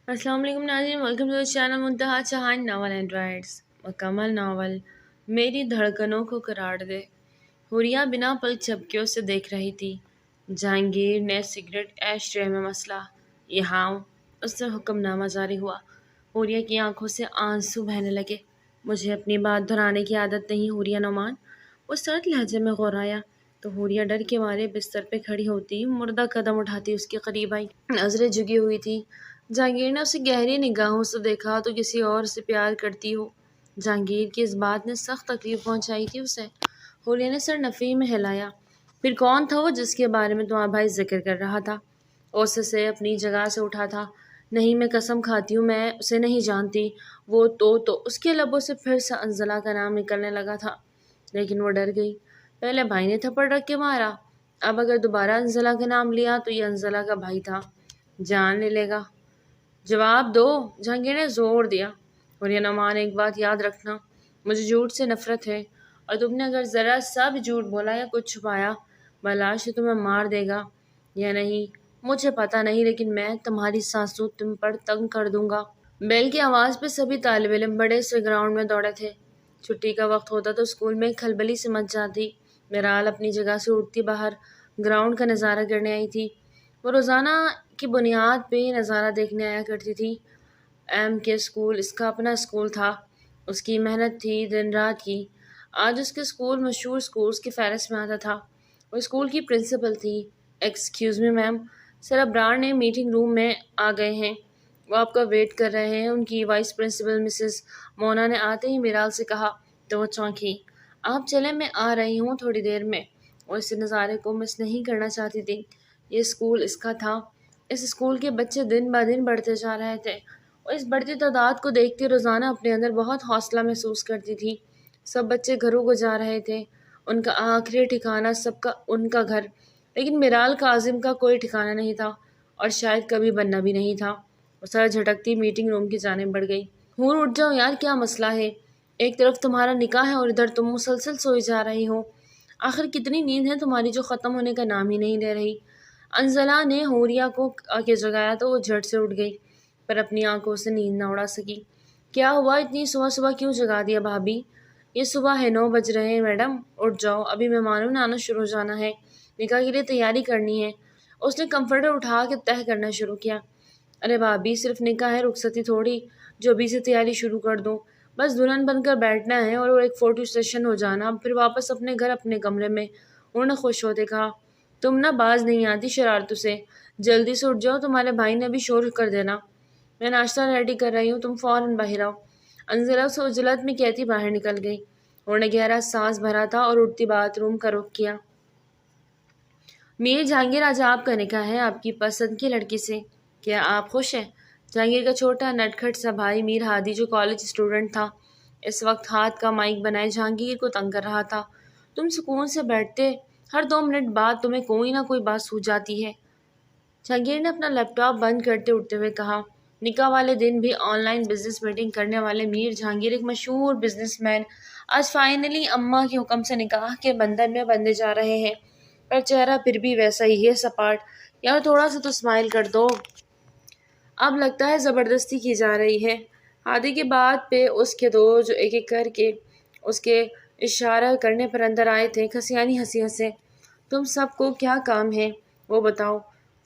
السلام علیکم ناظرین، ویلکم ٹو چینل منتہا چہان ناول اینڈ رائٹس۔ مکمل ناول میری دھڑکنوں کو قرار دے۔ حوریہ بنا پلک جھپکیوں سے دیکھ رہی تھی۔ جہانگیر نے سگریٹ ایش ٹرے میں مسلا۔ یہاں اس سے حکم نامہ جاری ہوا۔ حوریہ کی آنکھوں سے آنسو بہنے لگے۔ مجھے اپنی بات دہرانے کی عادت نہیں حوریہ نعمان، وہ سرد لہجے میں غورایا تو حوریہ ڈر کے مارے بستر پہ کھڑی ہوتی، مردہ قدم اٹھاتی اس کے قریب آئی۔ نظریں جھکی ہوئی تھی۔ جہانگیر نے اسے گہری نگاہوں سے دیکھا تو کسی اور سے پیار کرتی ہو۔ جہانگیر کی اس بات نے سخت تکلیف پہنچائی تھی اسے۔ حوریہ نے سر نفی میں ہلایا۔ پھر کون تھا وہ جس کے بارے میں تمہارا بھائی ذکر کر رہا تھا؟ اوسے سے اپنی جگہ سے اٹھا تھا۔ نہیں، میں قسم کھاتی ہوں میں اسے نہیں جانتی۔ وہ تو اس کے لبوں سے پھر سے انزلہ کا نام نکلنے لگا تھا، لیکن وہ ڈر گئی۔ پہلے بھائی نے تھپڑ رکھ کے مارا، اب اگر دوبارہ انزلہ کا نام لیا تو یہ انزلہ کا بھائی تھا، جان لے لے گا۔ جواب دو، جہانگیر نے زور دیا۔ حوریہ نعمان، ایک بات یاد رکھنا، مجھے جھوٹ سے نفرت ہے، اور تم نے اگر ذرا سا بھی جھوٹ بولا یا کچھ چھپایا، بلاش تمہیں مار دے گا یا نہیں مجھے پتہ نہیں، لیکن میں تمہاری سانسوں تم پر تنگ کر دوں گا۔ بیل کی آواز پہ سبھی طالب علم بڑے سے گراؤنڈ میں دوڑے تھے۔ چھٹی کا وقت ہوتا تو اسکول میں کھلبلی سے مچ جاتی۔ میرال اپنی جگہ سے اٹھتی باہر گراؤنڈ کا نظارہ کرنے آئی تھی۔ وہ روزانہ کی بنیاد پہ یہ نظارہ دیکھنے آیا کرتی تھی۔ ایم کے اسکول اس کا اپنا اسکول تھا، اس کی محنت تھی دن رات کی۔ آج اس کے اسکول مشہور اسکولز کی فہرست میں آتا تھا۔ وہ اسکول کی پرنسپل تھی۔ ایکسکیوز می میم، سر ابرار نے میٹنگ روم میں آ گئے ہیں، وہ آپ کا ویٹ کر رہے ہیں، ان کی وائس پرنسپل مسز مونا نے آتے ہی میرال سے کہا تو وہ چونکی۔ آپ چلیں، میں آ رہی ہوں تھوڑی دیر میں۔ وہ اس نظارے کو مس نہیں کرنا چاہتی تھی۔ یہ اسکول اس کا تھا۔ اس اسکول کے بچے دن بہ دن بڑھتے جا رہے تھے۔ اور اس بڑھتی تعداد کو دیکھتے روزانہ اپنے اندر بہت حوصلہ محسوس کرتی تھی۔ سب بچے گھروں کو جا رہے تھے، ان کا آخری ٹھکانہ سب کا ان کا گھر، لیکن میرال کاظم کا کوئی ٹھکانہ نہیں تھا، اور شاید کبھی بننا بھی نہیں تھا۔ وہ سر جھٹکتی میٹنگ روم کی جانب بڑھ گئی۔ ہور اٹھ جاؤ یار، کیا مسئلہ ہے؟ ایک طرف تمہارا نکاح ہے اور ادھر تم مسلسل سوئی جا رہی ہو۔ آخر کتنی نیند ہے تمہاری جو ختم ہونے کا نام ہی نہیں لے رہی؟ انزلہ نے حوریہ کو آ کے جگایا تو وہ جھٹ سے اٹھ گئی، پر اپنی آنکھوں سے نیند نہ اڑا سکی۔ کیا ہوا، اتنی صبح صبح کیوں جگا دیا بھابھی؟ یہ صبح ہے، 9 بج رہے ہیں میڈم، اٹھ جاؤ، ابھی مہمانوں نے آنا شروع ہو جانا ہے، نکاح کے لیے تیاری کرنی ہے۔ اس نے کمفرٹر اٹھا کے تہہ کرنا شروع کیا۔ ارے بھابھی، صرف نکاح ہے، رخصتی تھوڑی جو ابھی سے تیاری شروع کر دوں۔ بس دلہن بن کر بیٹھنا ہے اور ایک فوٹو سیشن ہو جانا، پھر واپس اپنے گھر اپنے کمرے میں۔ انہوں نے خوش ہوتے کہا، تم نہ باز نہیں آتی شرارتوں سے، جلدی سے اٹھ جاؤ، تمہارے بھائی نے بھی شور کر دینا۔ میں ناشتہ ریڈی کر رہی ہوں، تم فوراً باہر آؤ۔ انزلہ اسے عجلت میں کہتی باہر نکل گئی۔ انہوں نے گہرا سانس بھرا تھا اور اٹھتی باتھ روم کا رخ کیا۔ میر جہانگیر، آج آپ کا نکاح ہے آپ کی پسند کی لڑکی سے، کیا آپ خوش ہیں؟ جہانگیر کا چھوٹا نٹکھٹ سا بھائی میر ہادی، جو کالج اسٹوڈنٹ تھا، اس وقت ہاتھ کا مائک بنائے جہانگیر کو تنگ کر رہا تھا۔ تم سکون سے بیٹھتے، ہر 2 منٹ بعد تمہیں کوئی نہ کوئی بات سوجھ جاتی ہے۔ جہانگیر نے اپنا لیپ ٹاپ بند کرتے اٹھتے ہوئے کہا۔ نکاح والے دن بھی آن لائن بزنس میٹنگ کرنے والے میر جہانگیر، ایک مشہور بزنس مین، آج فائنلی اماں کے حکم سے نکاح کے بندھن میں بندھے جا رہے ہیں، پر چہرہ پھر بھی ویسا ہی ہے سپاٹ۔ یار تھوڑا سا تو اسمائل کر دو۔ اب لگتا ہے زبردستی کی جا رہی ہے۔ ہادی کی بات پہ اس کے دوست جو ایک ایک کر کے اس کے اشارہ کرنے پر اندر آئے تھے، کھسیانی ہنسی ہنسے۔ تم سب کو کیا کام ہے وہ بتاؤ،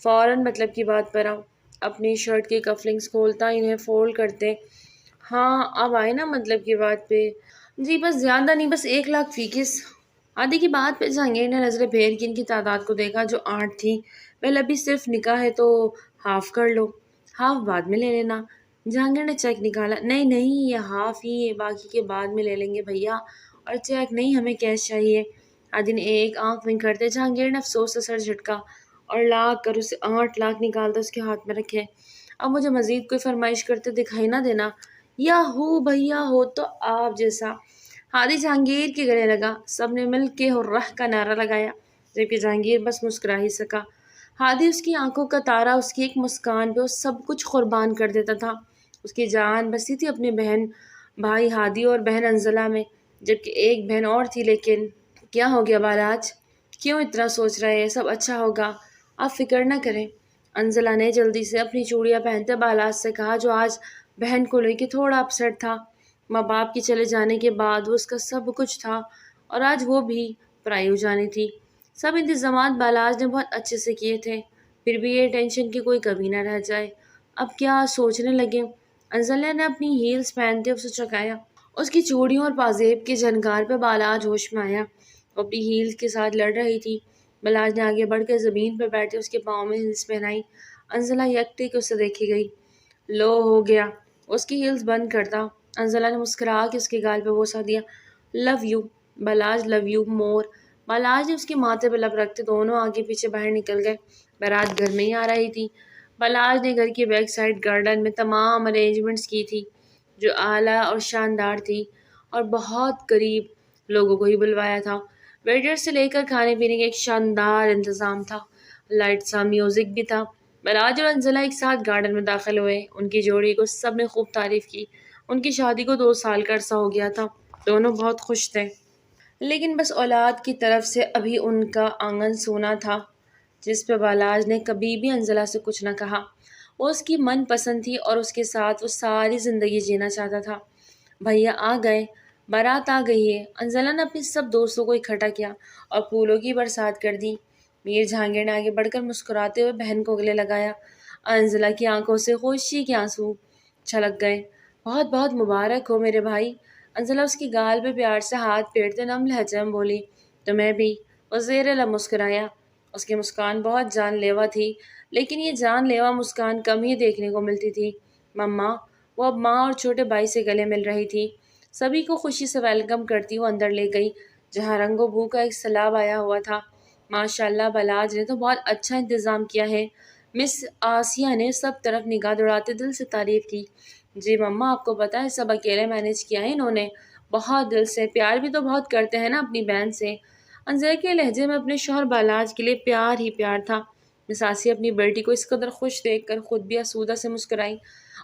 فوراً مطلب کی بات پر آؤ۔ اپنی شرٹ کی کفلنگز کھولتا انہیں فولڈ کرتے، ہاں اب آئے نا مطلب کی بات پہ؟ جی بس زیادہ نہیں، بس 1 لاکھ فیکس۔ آدھی کی بات پہ جہانگیر نے نظریں پھیر کے ان کی تعداد کو دیکھا جو 8 تھی۔ ویل ابھی صرف نکاح ہے تو ہاف کر لو، ہاف بعد میں لے لینا۔ جہانگیر نے چیک نکالا، نہیں نہیں یہ ہاف ہی ہے، باقی کے بعد میں لے لیں گے بھیا، اور چیک نہیں، ہمیں کیش چاہیے۔ آدھی نے ایک آنکھ بند کرتے جہانگیر نے افسوس سے سر جھٹکا اور لاکھ کر اسے 8 لاکھ نکالتا اس کے ہاتھ میں رکھے۔ اب مجھے مزید کوئی فرمائش کرتے دکھائی نہ دینا، یا ہو بھیا ہو تو آپ جیسا۔ ہادی جہانگیر کے گلے لگا، سب نے مل کے ہرہ کا نعرہ لگایا، جبکہ جہانگیر بس مسکرا ہی سکا۔ ہادی اس کی آنکھوں کا تارا، اس کی ایک مسکان پہ وہ سب کچھ قربان کر دیتا تھا۔ اس کی جان بسی تھی اپنے بہن بھائی ہادی اور بہن انزلہ میں، جبکہ ایک بہن اور تھی، لیکن کیا ہو گیا باراج؟ کیوں اتنا سوچ رہے ہیں؟ سب اچھا ہوگا، آپ فکر نہ کریں۔ انزلہ نے جلدی سے اپنی چوڑیاں پہنتے بالاج سے کہا، جو آج بہن کو لے کے تھوڑا اپسیٹ تھا۔ ماں باپ کے چلے جانے کے بعد وہ اس کا سب کچھ تھا، اور آج وہ بھی پرائی ہو جانی تھی۔ سب انتظامات بالاج نے بہت اچھے سے کیے تھے، پھر بھی یہ ٹینشن کی کوئی کمی نہ رہ جائے۔ اب کیا سوچنے لگے؟ انزلہ نے اپنی ہیلز پہنتے اسے چکایا۔ اس کی چوڑیوں اور پازیب کے جھنکار پہ بالاج ہوش میں آیا۔ وہ اپنی ہیلز کے ساتھ لڑ رہی تھی۔ بالاج نے آگے بڑھ کر زمین پہ بیٹھے اس کے پاؤں میں ہیلز پہنائی۔ انزلہ یکٹک اسے دیکھی گئی۔ لو ہو گیا، اس کی ہیلز بند کرتا۔ انزلہ نے مسکرا کے اس کے گال پہ بوسہ دیا۔ Love you Balaj, love you more. Balaj نے اس کے ماتھے پہ لب رکھتے دونوں آگے پیچھے باہر نکل گئے۔ بارات گھر میں ہی آ رہی تھی۔ بالاج نے گھر کی بیک سائڈ گارڈن میں تمام ارینجمنٹس کی تھی، جو اعلیٰ اور شاندار تھی، اور بہت قریب لوگوں کو ہی بلوایا تھا۔ ویٹر سے لے کر کھانے پینے کا ایک شاندار انتظام تھا، لائٹ سا میوزک بھی تھا۔ بالاج اور انزلہ ایک ساتھ گارڈن میں داخل ہوئے۔ ان کی جوڑی کو سب نے خوب تعریف کی۔ ان کی شادی کو 2 سال کا عرصہ ہو گیا تھا، دونوں بہت خوش تھے، لیکن بس اولاد کی طرف سے ابھی ان کا آنگن سونا تھا، جس پہ بالاج نے کبھی بھی انزلہ سے کچھ نہ کہا۔ وہ اس کی من پسند تھی اور اس کے ساتھ وہ ساری زندگی جینا چاہتا تھا۔ بھیا آ گئے، بارات آ گئی ہے۔ انزلہ نے اپنے سب دوستوں کو اکٹھا کیا اور پھولوں کی برسات کر دی۔ میر جہانگیر نے آگے بڑھ کر مسکراتے ہوئے بہن کو گلے لگایا۔ انزلہ کی آنکھوں سے خوشی کے آنسو چھلک گئے۔ بہت بہت مبارک ہو میرے بھائی۔ انزلہ اس کی گال پہ پیار سے ہاتھ پھیرتے نم لہجے میں بولی۔ تمہیں بھی۔ وہ زیر لب مسکرایا۔ اس کی مسکان بہت جان لیوا تھی، لیکن یہ جان لیوا مسکان کم ہی دیکھنے کو ملتی تھی۔ مما، وہ اب ماں اور چھوٹے بھائی سے گلے مل رہی تھی۔ سبھی کو خوشی سے ویلکم کرتی وہ اندر لے گئی، جہاں رنگ و بو کا ایک سیلاب آیا ہوا تھا۔ ماشاءاللہ بالاج نے تو بہت اچھا انتظام کیا ہے۔ مس آسیہ نے سب طرف نگاہ دوڑاتے دل سے تعریف کی۔ جی مما، آپ کو پتہ ہے سب اکیلے مینیج کیا ہے انہوں نے، بہت دل سے۔ پیار بھی تو بہت کرتے ہیں نا اپنی بہن سے۔ انزلہ کے لہجے میں اپنے شوہر بالاج کے لیے پیار ہی پیار تھا۔ مس آسیہ اپنی بیٹی کو اس قدر خوش دیکھ کر خود بھی آسودہ سے مسکرائی۔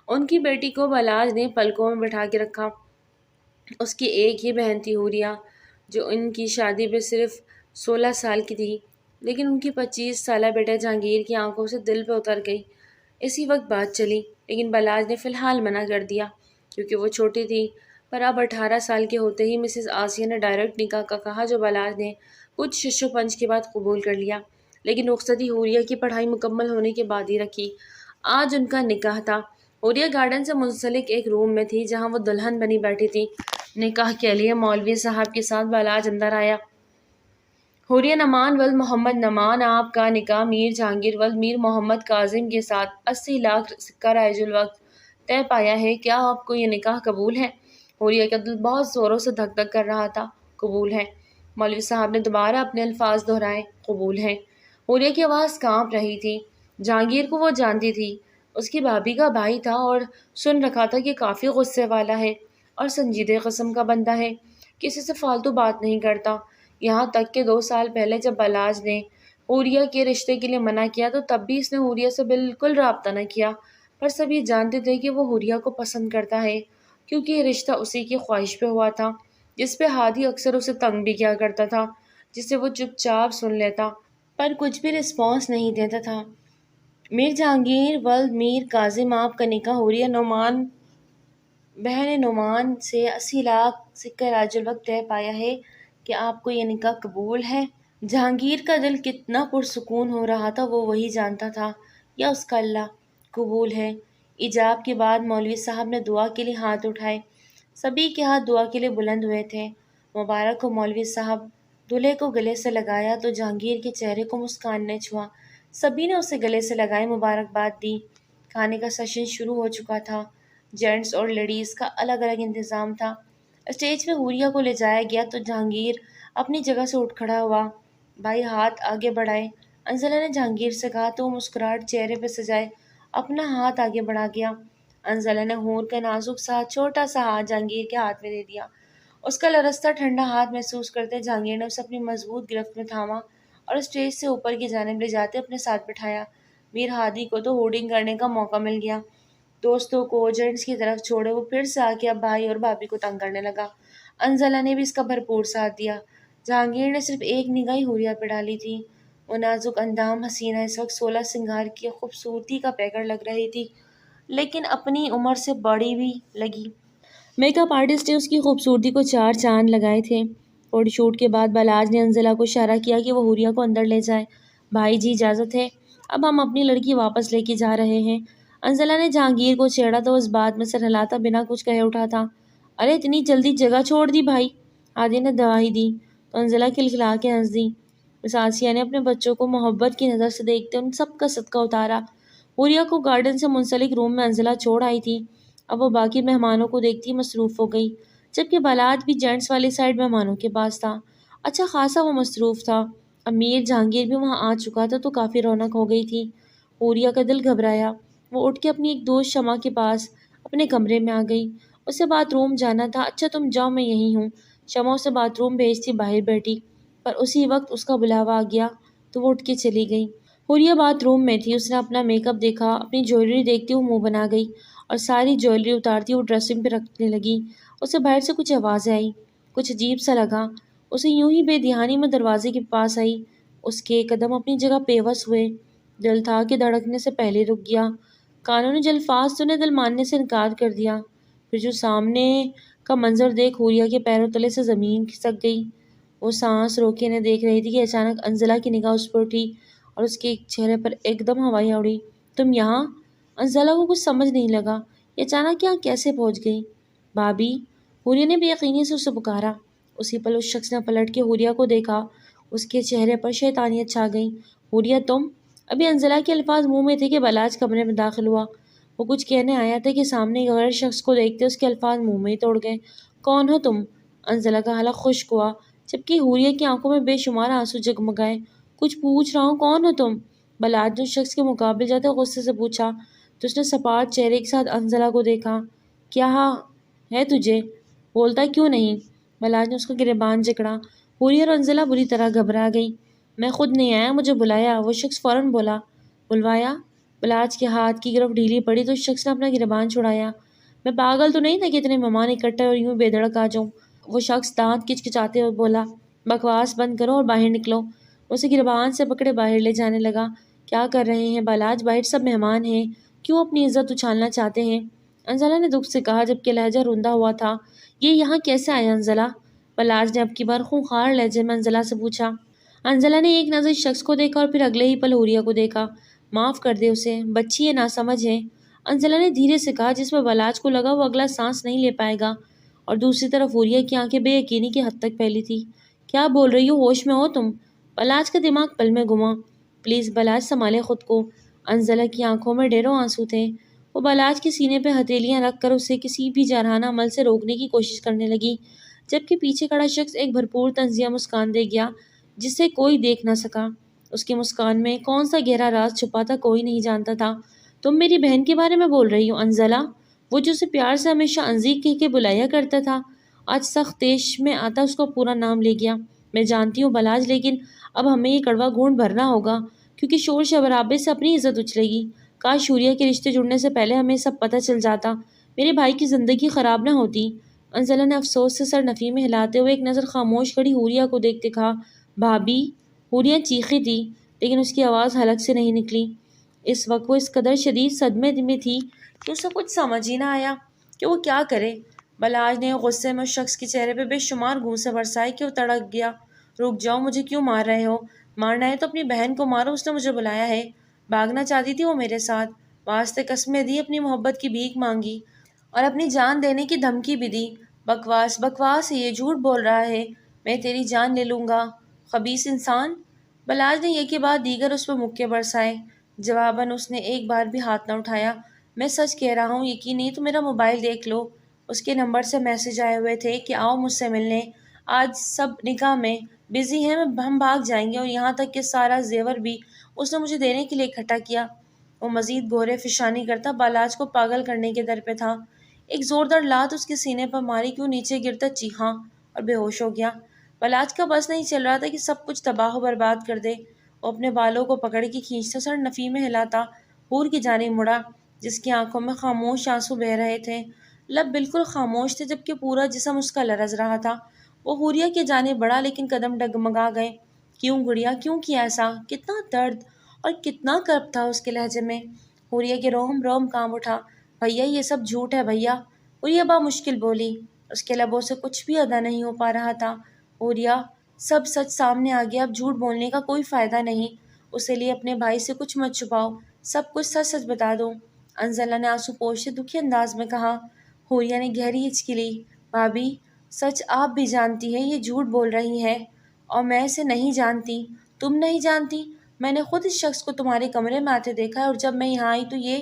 ان کی بیٹی کو بالاج نے پلکوں میں بٹھا کے رکھا۔ اس کی ایک ہی بہن تھی حوریہ، جو ان کی شادی پہ صرف 16 سال کی تھی، لیکن ان کی 25 سالہ بیٹا جہانگیر کی آنکھوں سے دل پہ اتر گئی۔ اسی وقت بات چلی، لیکن بالاج نے فی الحال منع کر دیا کیونکہ وہ چھوٹی تھی۔ پر اب 18 سال کے ہوتے ہی مسز آسیہ نے ڈائریکٹ نکاح کا کہا، جو بالاج نے کچھ شش و پنج کے بعد قبول کر لیا، لیکن رخصتی حوریہ کی پڑھائی مکمل ہونے کے بعد ہی رکھی۔ آج ان کا نکاح تھا۔ حوریہ گارڈن سے منسلک ایک روم میں تھی، جہاں وہ دلہن بنی بیٹھی تھی۔ نکاح کے لیے مولوی صاحب کے ساتھ بالاج اندر آیا۔ حوریہ نعمان ولد محمد نعمان، آپ کا نکاح میر جہانگیر ولد میر محمد کاظم کے ساتھ 80 لاکھ سکہ رائج الوقت طے پایا ہے۔ کیا آپ کو یہ نکاح قبول ہے؟ حوریہ کا دل بہت زوروں سے دھک دھک کر رہا تھا۔ قبول ہے۔ مولوی صاحب نے دوبارہ اپنے الفاظ دہرائے۔ قبول ہے۔ حوریہ کی آواز کانپ رہی تھی۔ جہانگیر کو وہ جانتی تھی، اس کی بھابھی کا بھائی تھا، اور سن رکھا تھا کہ کافی غصے والا ہے اور سنجیدہ قسم کا بندہ ہے، کسی سے فالتو بات نہیں کرتا۔ یہاں تک کہ 2 سال پہلے جب بالاج نے حوریہ کے رشتے کے لیے منع کیا تو تب بھی اس نے حوریہ سے بالکل رابطہ نہ کیا، پر سب یہ جانتے تھے کہ وہ حوریہ کو پسند کرتا ہے، کیونکہ یہ رشتہ اسی کی خواہش پہ ہوا تھا، جس پہ ہادی اکثر اسے تنگ بھی کیا کرتا تھا، جسے وہ چپ چاپ سن لیتا پر کچھ بھی رسپانس نہیں دیتا تھا۔ میر جہانگیر ولد میر کاظم، آپ کا نکاح حوریہ نعمان بہن نعمان سے 80 لاکھ سکہ راج الوقت طے پایا ہے۔ کہ آپ کو یہ نکاح قبول ہے؟ جہانگیر کا دل کتنا پرسکون ہو رہا تھا وہ وہی جانتا تھا، یا اس کا اللہ۔ قبول ہے۔ ایجاب کے بعد مولوی صاحب نے دعا کے لیے ہاتھ اٹھائے۔ سبھی کے ہاتھ دعا کے لیے بلند ہوئے تھے۔ مبارک ہو مولوی صاحب۔ دولہے کو گلے سے لگایا تو جہانگیر کے چہرے کو مسکان نے چھوا۔ سبھی نے اسے گلے سے لگائے، مبارکباد دی۔ کھانے کا سیشن شروع ہو چکا تھا۔ جینٹس اور لیڈیز کا الگ الگ انتظام تھا۔ اسٹیج پہ حوریہ کو لے جایا گیا تو جہانگیر اپنی جگہ سے اٹھ کھڑا ہوا۔ بھائی ہاتھ آگے بڑھائے، انزلہ نے جہانگیر سے کہا تو وہ مسکراہٹ چہرے پہ سجائے اپنا ہاتھ آگے بڑھا گیا۔ انزلہ نے حور کا نازک سا چھوٹا سا ہاتھ جہانگیر کے ہاتھ میں دے دیا۔ اس کا لرزتا ٹھنڈا ہاتھ محسوس کرتے جہانگیر نے اسے اپنی مضبوط گرفت میں تھاما اور اسٹیج سے اوپر کی جانب لے جاتے اپنے ساتھ بٹھایا۔ میر ہادی کو تو ہوڈنگ کرنے کا موقع مل گیا۔ دوستوں کو جینٹس کی طرف چھوڑے وہ پھر سے آ کے اب بھائی اور بھابھی کو تنگ کرنے لگا۔ انزلہ نے بھی اس کا بھرپور ساتھ دیا۔ جہانگیر نے صرف ایک نگاہ حوریہ پہ ڈالی تھی۔ وہ نازک اندام حسینہ اس وقت 16 سنگار کی خوبصورتی کا پیکر لگ رہی تھی، لیکن اپنی عمر سے بڑی بھی لگی۔ میک اپ آرٹسٹ نے اس کی خوبصورتی کو 4 چاند لگائے تھے۔ فوٹو شوٹ کے بعد بلاج نے انزلہ کو اشارہ کیا کہ وہ حوریہ کو اندر لے جائے۔ بھائی جی اجازت ہے، اب ہم اپنی لڑکی واپس لے کے جا رہے ہیں۔ انزلہ نے جہانگیر کو چھیڑا تو اس بات میں سر ہلاتا بنا کچھ کہے اٹھا تھا۔ ارے اتنی جلدی جگہ چھوڑ دی بھائی؟ ہادی نے دوائی دی تو انزلہ کھلکھلا کے ہنس دی۔ مس آسیہ نے اپنے بچوں کو محبت کی نظر سے دیکھتے ان سب کا صدقہ اتارا۔ حوریہ کو گارڈن سے منسلک روم میں انزلہ چھوڑ آئی تھی۔ اب وہ باقی مہمانوں کو دیکھتی مصروف ہو گئی، جبکہ بلاج بھی جینٹس والی سائڈ مہمانوں کے پاس تھا۔ اچھا خاصا وہ مصروف تھا۔ امیر جہانگیر بھی وہاں آ چکا تھا تو کافی رونق ہو گئی تھی۔ حوریہ کا دل گھبرایا۔ وہ اٹھ کے اپنی ایک دوست شمع کے پاس اپنے کمرے میں آ گئی۔ اسے باتھ روم جانا تھا۔ اچھا تم جاؤ، میں یہیں ہوں۔ شمع اسے باتھ روم بھیجتی باہر بیٹھی، پر اسی وقت اس کا بلاوا آ گیا تو وہ اٹھ کے چلی گئی۔ حوریہ باتھ روم میں تھی۔ اس نے اپنا میک اپ دیکھا، اپنی جویلری دیکھتی وہ منہ بنا گئی اور ساری جویلری اتارتی وہ ڈریسنگ پہ رکھنے لگی۔ اسے باہر سے کچھ آوازیں آئی، کچھ عجیب سا لگا۔ اسے یوں ہی بے دھیانی میں دروازے کے پاس آئی۔ اس کے قدم اپنی جگہ پیوست ہوئے۔ دل تھا کہ دھڑکنے سے پہلے رک گیا۔ کانوں نے جو الفاظ تو نے دل ماننے سے انکار کر دیا۔ پھر جو سامنے کا منظر دیکھ حوریہ کے پیروں تلے سے زمین کھسک گئی۔ وہ سانس روکے نہ دیکھ رہی تھی کہ اچانک انزلہ کی نگاہ اس پر اٹھی اور اس کے چہرے پر ایک دم ہوائیاں اڑی۔ تم یہاں؟ انزلہ کو کچھ سمجھ نہیں لگا، یہ اچانک یہاں کیسے پہنچ گئی؟ بھابی، حوریہ نے بے یقینی سے اسے پکارا۔ اسی پل اس شخص نے پلٹ کے حوریہ کو دیکھا۔ اس کے چہرے پر شیطانیت چھا گئی۔ حوریہ تم؟ ابھی انزلہ کے الفاظ منہ میں تھے کہ بلاج کمرے میں داخل ہوا۔ وہ کچھ کہنے آیا تھا کہ سامنے ایک غیر شخص کو دیکھتے اس کے الفاظ منہ میں ہی توڑ گئے۔ کون ہو تم؟ انزلہ کا حلق خشک ہوا، جبکہ حوریہ کی آنکھوں میں بے شمار آنسو جگمگائے۔ کچھ پوچھ رہا ہوں، کون ہو تم؟ بلاج نے اس شخص کے مقابل جاتے غصے سے پوچھا تو اس نے سپاٹ چہرے کے ساتھ انزلہ کو دیکھا۔ کیا ہے تجھے؟ بولتا کیوں نہیں؟ بلاج نے اس کا گریبان جکڑا۔ حوریہ اور انزلہ بری طرح گھبرا گئی۔ میں خود نہیں آیا، مجھے بلایا، وہ شخص فوراً بولا۔ بلوایا؟ بلاج کے ہاتھ کی گرفت ڈھیلی پڑی تو اس شخص نے اپنا گریبان چھڑایا۔ میں پاگل تو نہیں تھا کہ اتنے مہمان اکٹھے اور یوں بے دھڑک آ جاؤں؟ وہ شخص دانت کچکچاتے ہوئے بولا۔ بکواس بند کرو اور باہر نکلو۔ اسے گریبان سے پکڑے باہر لے جانے لگا۔ کیا کر رہے ہیں بلاج؟ باہر سب مہمان ہیں، کیوں اپنی عزت اچھالنا چاہتے ہیں؟ انزلہ نے دکھ سے کہا، جبکہ لہجہ روندا ہوا تھا۔ یہ یہاں کیسے آیا انزلہ؟ بلاج نے اب کی بار خونخوار لہجے میں انزلہ سے پوچھا۔ انزلہ نے ایک نظر شخص کو دیکھا اور پھر اگلے ہی پل حوریہ کو دیکھا۔ معاف کر دے اسے، بچی ہے، ناسمجھ ہے، انزلہ نے دھیرے سے کہا، جس میں بلاج کو لگا وہ اگلا سانس نہیں لے پائے گا، اور دوسری طرف حوریہ کی آنکھیں بے یقینی کی حد تک پھیلی تھی۔ کیا بول رہی ہو؟ ہوش میں ہو تم؟ بلاج کا دماغ پل میں گھما۔ پلیز بلاج، سنبھالے خود کو۔ انزلہ کی آنکھوں میں ڈھیروں آنسو تھے۔ وہ بلاج کے سینے پہ ہتھیلیاں رکھ کر اسے کسی بھی جارحانہ عمل سے روکنے کی کوشش کرنے لگی، جبکہ پیچھے کھڑا شخص ایک بھرپور طنزیہ مسکان دے گیا جسے کوئی دیکھ نہ سکا۔ اس کی مسکان میں کون سا گہرا راز چھپا تھا کوئی نہیں جانتا تھا۔ تم میری بہن کے بارے میں بول رہی ہو انزلہ؟ وہ جو اسے پیار سے ہمیشہ انزی کہہ کے بلایا کرتا تھا، آج سخت تیش میں آتا اس کو پورا نام لے گیا۔ میں جانتی ہوں بلاج، لیکن اب ہمیں یہ کڑوا گھونٹ بھرنا ہوگا، کیونکہ شور شرابے سے اپنی عزت اچھلے گی۔ کاش حوریہ کے رشتے جڑنے سے پہلے ہمیں سب پتہ چل جاتا، میرے بھائی کی زندگی خراب نہ ہوتی۔ انزلہ نے افسوس سے سر نفی میں ہلاتے ہوئے ایک نظر خاموش کھڑی حوریہ کو دیکھتے کہا۔ بھابی؟ حوریہ چیخی تھی، لیکن اس کی آواز حلق سے نہیں نکلی۔ اس وقت وہ اس قدر شدید صدمے میں تھی کہ اسے کچھ سمجھ ہی نہ آیا کہ وہ کیا کرے۔ بلاج نے غصے میں اس شخص کے چہرے پہ بے شمار گھونسے برسائے کہ وہ تڑک گیا۔ رک جاؤ، مجھے کیوں مار رہے ہو؟ مارنا ہے تو اپنی بہن کو مارو، اس نے مجھے بلایا ہے۔ بھاگنا چاہتی تھی وہ میرے ساتھ، واسطے قسمیں دی، اپنی محبت کی بھیک مانگی اور اپنی جان دینے کی دھمکی بھی دی۔ بکواس بکواس ہے، یہ جھوٹ بول رہا ہے، میں تیری جان لے لوں گا، خبیث انسان۔ بلاج نے یہ کے بعد دیگر اس پہ مکے برسائے۔ جواباً اس نے ایک بار بھی ہاتھ نہ اٹھایا۔ میں سچ کہہ رہا ہوں، یقین نہیں تو میرا موبائل دیکھ لو، اس کے نمبر سے میسج آئے ہوئے تھے کہ آؤ مجھ سے ملنے، آج سب نکاح میں بزی ہیں، ہم بھاگ جائیں گے، اور یہاں تک کہ سارا زیور بھی اس نے مجھے دینے کے لیے اکٹھا کیا۔ وہ مزید گورے فشانی کرتا بلاج کو پاگل کرنے کے در پہ تھا۔ ایک زوردار لات اس کے سینے پر ماری کہ وہ نیچے گرتا چیخا اور بے ہوش ہو گیا۔ بلاج کا بس نہیں چل رہا تھا کہ سب کچھ تباہ و برباد کر دے۔ وہ اپنے بالوں کو پکڑ کے کھینچتا سر نفی میں ہلاتا حور کی جانب مڑا، جس کی آنکھوں میں خاموش آنسو بہہ رہے تھے۔ لب بالکل خاموش تھے، جبکہ پورا جسم اس کا لرز رہا تھا۔ وہ حوریہ کی جانب بڑھا، لیکن قدم ڈگمگا گئے۔ کیوں گڑیا، کیوں کیا ایسا؟ کتنا درد اور کتنا کرب تھا اس کے لہجے میں۔ حوریہ کے روم روم کام اٹھا۔ بھیا یہ سب جھوٹ ہے بھیا، حوریہ مشکل بولی۔ اس کے لبوں سے کچھ بھی ادا نہیں ہو پا رہا تھا۔ حوریہ، سب سچ سامنے آ گیا، اب جھوٹ بولنے کا کوئی فائدہ نہیں۔ اسے لیے اپنے بھائی سے کچھ مت چھپاؤ، سب کچھ سچ سچ بتا دو۔ انزلہ نے آنسو پوچھتے دکھی انداز میں کہا۔ حوریہ نے گہری ہچکی لی۔ بھابھی، سچ آپ بھی جانتی ہے یہ جھوٹ بول رہی ہے، اور میں اسے نہیں جانتی۔ تم نہیں جانتی؟ میں نے خود اس شخص کو تمہارے کمرے میں آتے دیکھا ہے، اور جب میں یہاں آئی تو یہ…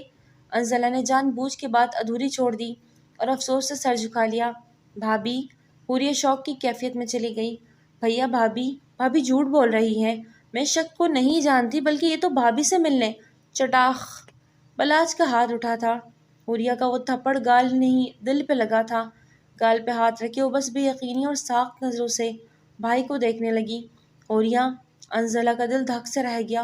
انزلہ نے جان بوجھ کے بات ادھوری چھوڑ دی اور افسوس سے سر جھکا لیا۔ بھابھی، حوریہ شوق کی کیفیت میں چلی گئی۔ بھیا، بھابھی جھوٹ بول رہی ہے، میں اس شخص کو نہیں جانتی، بلکہ یہ تو بھابھی سے ملنے… چٹاخ! بلاج کا ہاتھ اٹھا تھا۔ حوریہ کا وہ تھپڑ گال نہیں دل پہ لگا تھا۔ گال پہ ہاتھ رکھے وہ بس بے یقینی اور ساخت نظروں سے بھائی کو دیکھنے لگی۔ حوریہ، انزلہ کا دل دھک سے رہ گیا۔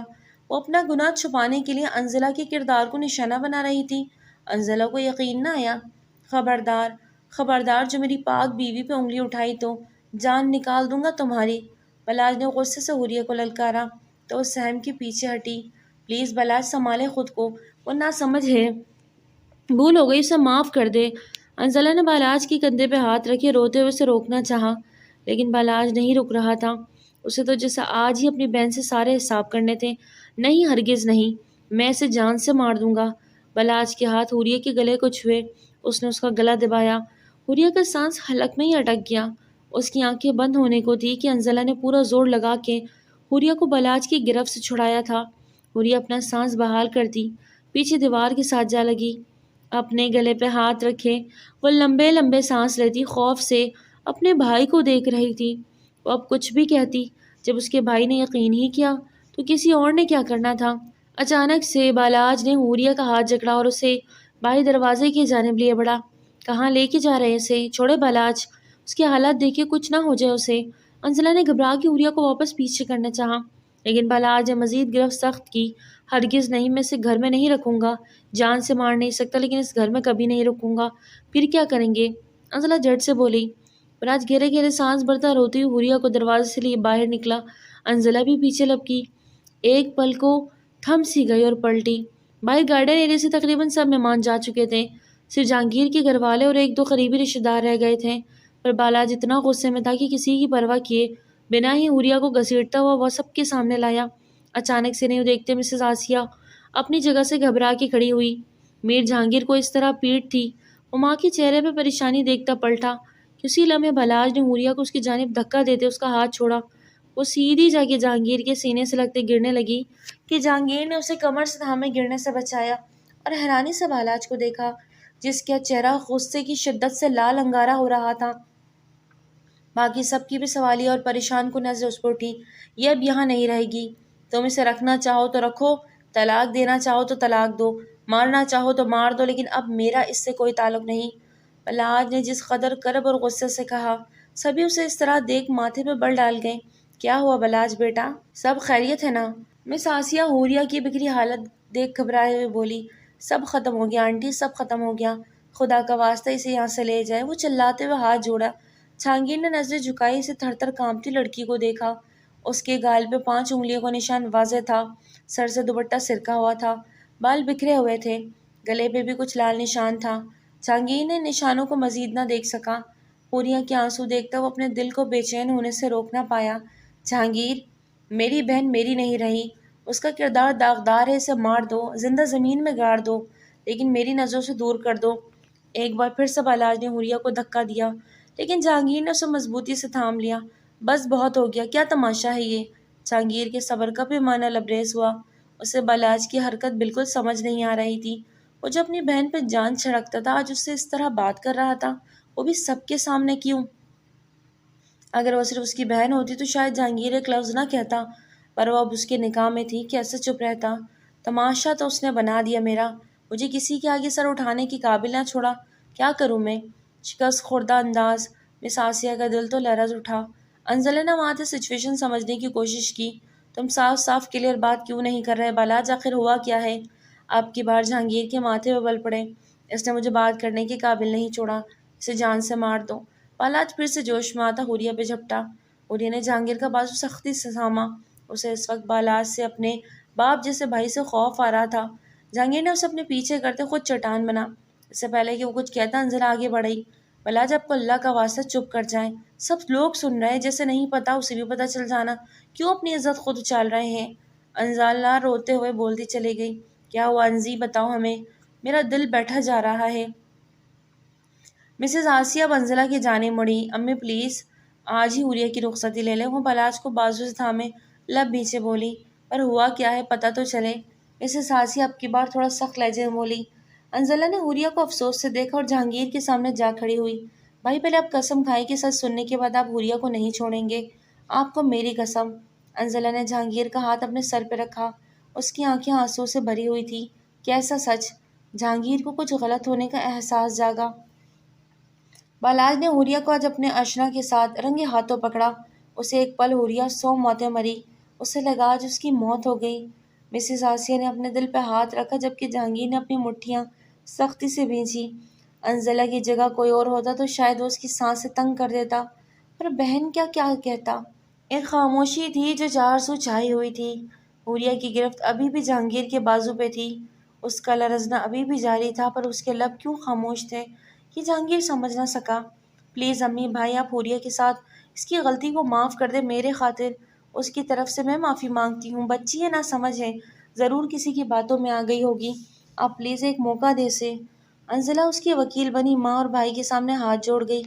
وہ اپنا گناہ چھپانے کے لیے انزلہ کے کردار کو نشانہ بنا رہی تھی۔ انزلہ کو یقین نہ آیا۔ خبردار، خبردار، جو میری پاک بیوی پہ انگلی اٹھائی تو جان نکال دوں گا تمہاری۔ بلاج نے غصے سے حوریہ کو للکارا تو وہ سہم کے پیچھے ہٹی۔ پلیز بلاج، سنبھالے خود کو، وہ نہ سمجھ ہے، بھول ہو گئی، اسے معاف کر دے۔ انزلہ نے بالاج کے کندھے پہ ہاتھ رکھے روتے ہوئے اسے روکنا چاہا، لیکن بالاج نہیں رک رہا تھا۔ اسے تو جیسے آج ہی اپنی بہن سے سارے حساب کرنے تھے۔ نہیں، ہرگز نہیں، میں اسے جان سے مار دوں گا۔ بالاج کے ہاتھ حوریہ کے گلے کو چھوئے، اس نے اس کا گلا دبایا۔ حوریہ کا سانس حلق میں ہی اٹک گیا۔ اس کی آنکھیں بند ہونے کو تھی کہ انزلہ نے پورا زور لگا کے حوریہ کو بالاج کی گرفت سے چھڑایا تھا۔ حوریہ اپنا سانس بحال کرتی پیچھے دیوار کے ساتھ جا لگی۔ اپنے گلے پہ ہاتھ رکھے وہ لمبے لمبے سانس لیتی، خوف سے اپنے بھائی کو دیکھ رہی تھی۔ وہ اب کچھ بھی کہتی، جب اس کے بھائی نے یقین ہی کیا تو کسی اور نے کیا کرنا تھا۔ اچانک سے بالاج نے حوریہ کا ہاتھ جکڑا اور اسے بھائی دروازے کی جانب لیے بڑھا۔ کہاں لے کے جا رہے اسے؟ چھوڑے بالاج، اس کے حالات دیکھے کچھ نہ ہو جائے اسے۔ انزلہ نے گھبرا کے حوریہ کو واپس پیچھے کرنا چاہا، لیکن بالاج نے مزید گرفت سخت کی۔ ہرگز نہیں، میں اسے گھر میں نہیں رکھوں گا۔ جان سے مار نہیں سکتا، لیکن اس گھر میں کبھی نہیں رکوں گا۔ پھر کیا کریں گے؟ انزلہ جھٹ سے بولی۔ بالاج گہرے گہرے سانس بھرتا روتی ہوئی حوریہ کو دروازے سے لیے باہر نکلا۔ انزلہ بھی پیچھے لپکی۔ ایک پل کو تھم سی گئی اور پلٹی۔ بھائی گارڈن ایریا سے تقریباً سب مہمان جا چکے تھے، صرف جہانگیر کے گھر والے اور ایک دو قریبی رشتہ دار رہ گئے تھے، پر بالاج اتنا غصے میں تھا کہ کسی کی پرواہ کیے بنا ہی حوریہ کو گھسیٹتا ہوا وہ سب کے سامنے لایا۔ اچانک سے نہیں دیکھتے مسز آسیہ اپنی جگہ سے گھبرا کے کھڑی ہوئی۔ میر جہانگیر کو اس طرح پیٹ تھی، وہ ماں کے چہرے پہ پریشانی دیکھتا پلٹا کہ اسی لمحے بالاج نے حوریہ کو اس کی جانب دھکا دیتے اس کا ہاتھ چھوڑا۔ وہ سیدھی جا کے جہانگیر کے سینے سے لگتے گرنے لگی کہ جہانگیر نے اسے کمر سے تھامے گرنے سے بچایا اور حیرانی سے بالاج کو دیکھا، جس کا چہرہ غصے کی شدت سے لال انگارا ہو رہا تھا۔ باقی سب کی بھی سوالیہ اور پریشان کن نظر اس پر اٹھی۔ یہ اب یہاں نہیں رہے گی، تم اسے رکھنا چاہو تو رکھو، طلاق دینا چاہو تو طلاق دو، مارنا چاہو تو مار دو، لیکن اب میرا اس سے کوئی تعلق نہیں۔ بالاج نے جس قدر کرب اور غصے سے کہا، سبھی اسے اس طرح دیکھ ماتھے پہ بل ڈال گئے۔ کیا ہوا بالاج بیٹا، سب خیریت ہے نا؟ مس آسیہ حوریہ کی بگڑی حالت دیکھ گھبرائے ہوئے بولی۔ سب ختم ہو گیا آنٹی، سب ختم ہو گیا، خدا کا واسطہ اسے یہاں سے لے جائے۔ وہ چلاتے ہوئے ہاتھ جوڑا۔ جہانگیر نے نظریں جھکائی اسے تھر تھر کانپتی لڑکی کو دیکھا۔ اس کے گال پہ 5 انگلیوں کا نشان واضح تھا، سر سے دوپٹہ سرکا ہوا تھا، بال بکھرے ہوئے تھے، گلے پہ بھی کچھ لال نشان تھا۔ جہانگیر نے نشانوں کو مزید نہ دیکھ سکا۔ حوریہ کے آنسو دیکھتا وہ اپنے دل کو بے چین ہونے سے روک نہ پایا۔ جہانگیر، میری بہن میری نہیں رہی، اس کا کردار داغدار ہے، اسے مار دو، زندہ زمین میں گاڑ دو، لیکن میری نظروں سے دور کر دو۔ ایک بار پھر سے بالاج نے حوریہ کو دھکا دیا، لیکن جہانگیر نے اسے مضبوطی سے تھام لیا۔ بس بہت ہو گیا، کیا تماشا ہے یہ؟ جہانگیر کے صبر کا پیمانہ لبریز ہوا۔ اسے بالاج کی حرکت بالکل سمجھ نہیں آ رہی تھی۔ وہ جو اپنی بہن پہ جان چھڑکتا تھا، آج اس سے اس طرح بات کر رہا تھا، وہ بھی سب کے سامنے کیوں؟ اگر وہ صرف اس کی بہن ہوتی تو شاید جہانگیر ایک لفظ نہ کہتا، پر وہ اب اس کے نکاح میں تھی، کیسے چپ رہتا؟ تماشا تو اس نے بنا دیا میرا، مجھے کسی کے آگے سر اٹھانے کی قابل نہ چھوڑا، کیا کروں میں؟ شکست خوردہ انداز مس آسیہ کا دل تو لرز اٹھا۔ انزلہ نے وہاں سے سچویشن سمجھنے کی کوشش کی۔ تم صاف صاف کلیئر بات کیوں نہیں کر رہے بالاج؟ آخر ہوا کیا ہے؟ آپ کی بار جہانگیر کے ماتھے پہ بل پڑے، اس نے مجھے بات کرنے کے قابل نہیں چھوڑا، اسے جان سے مار دو۔ بالاج پھر سے جوش میں آتا حوریہ پہ جھپٹا۔ حوریہ نے جہانگیر کا بازو سختی سے تھاما۔ اسے اس وقت بالاج سے اپنے باپ جیسے بھائی سے خوف آ رہا تھا۔ جہانگیر نے اسے اپنے پیچھے کرتے خود چٹان بنا۔ اس سے پہلے کہ وہ کچھ کہتا انزلہ آگے بڑھی۔ بالاج آپ کو اللہ کا واسطہ چپ کر جائیں، سب لوگ سن رہے ہیں، جیسے نہیں پتا اسے بھی پتا چل جانا، کیوں اپنی عزت خود اچال رہے ہیں؟ انزالہ روتے ہوئے بولتی چلی گئی، کیا ہوا انزی، بتاؤ ہمیں، میرا دل بیٹھا جا رہا ہے۔ مسز آسیہ اب انزلہ کی جانب مڑی، امی پلیز آج ہی حوریہ کی رخصتی لے لیں۔ وہ بالاج کو بازو سے تھامے لب نیچے بولی، پر ہوا کیا ہے پتہ تو چلے۔ مسز آسیہ اب کی بار تھوڑا سخت لہجے میں بولی۔ انزلہ نے حوریہ کو افسوس سے دیکھا اور جہانگیر کے سامنے جا کھڑی ہوئی۔ بھائی پہلے آپ قسم کھائیں کہ سچ سننے کے بعد آپ حوریہ کو نہیں چھوڑیں گے، آپ کو میری قسم۔ انزلہ نے جہانگیر کا ہاتھ اپنے سر پہ رکھا، اس کی آنکھیں آنسو سے بھری ہوئی تھی۔ کیسا سچ؟ جہانگیر کو کچھ غلط ہونے کا احساس جاگا۔ بالاج نے حوریہ کو آج اپنے اشنا کے ساتھ رنگے ہاتھوں پکڑا۔ اسے ایک پل حوریہ 100 موتیں مری، اسے لگا آج اس کی موت ہو گئی۔ مسز آسیہ نے اپنے دل پہ ہاتھ رکھا جبکہ جہانگیر نے اپنی مٹھیاں سختی سے بھینچی۔ انزلہ کی جگہ کوئی اور ہوتا تو شاید وہ اس کی سانسیں تنگ کر دیتا، پر بہن کیا کہتا؟ ایک خاموشی تھی جو چار سو چھائی ہوئی تھی۔ حوریہ کی گرفت ابھی بھی جہانگیر کے بازو پہ تھی، اس کا لرزنا ابھی بھی جاری تھا، پر اس کے لب کیوں خاموش تھے یہ جہانگیر سمجھ نہ سکا۔ پلیز امی بھائی آپ حوریہ کے ساتھ اس کی غلطی کو معاف کر دیں، میرے خاطر اس کی طرف سے میں معافی مانگتی ہوں، بچی ہے نہ سمجھ ہے، ضرور کسی کی باتوں میں آ گئی ہوگی، آپ پلیز ایک موقع دے سے۔ انزلہ اس کی وکیل بنی ماں اور بھائی کے سامنے ہاتھ جوڑ گئی۔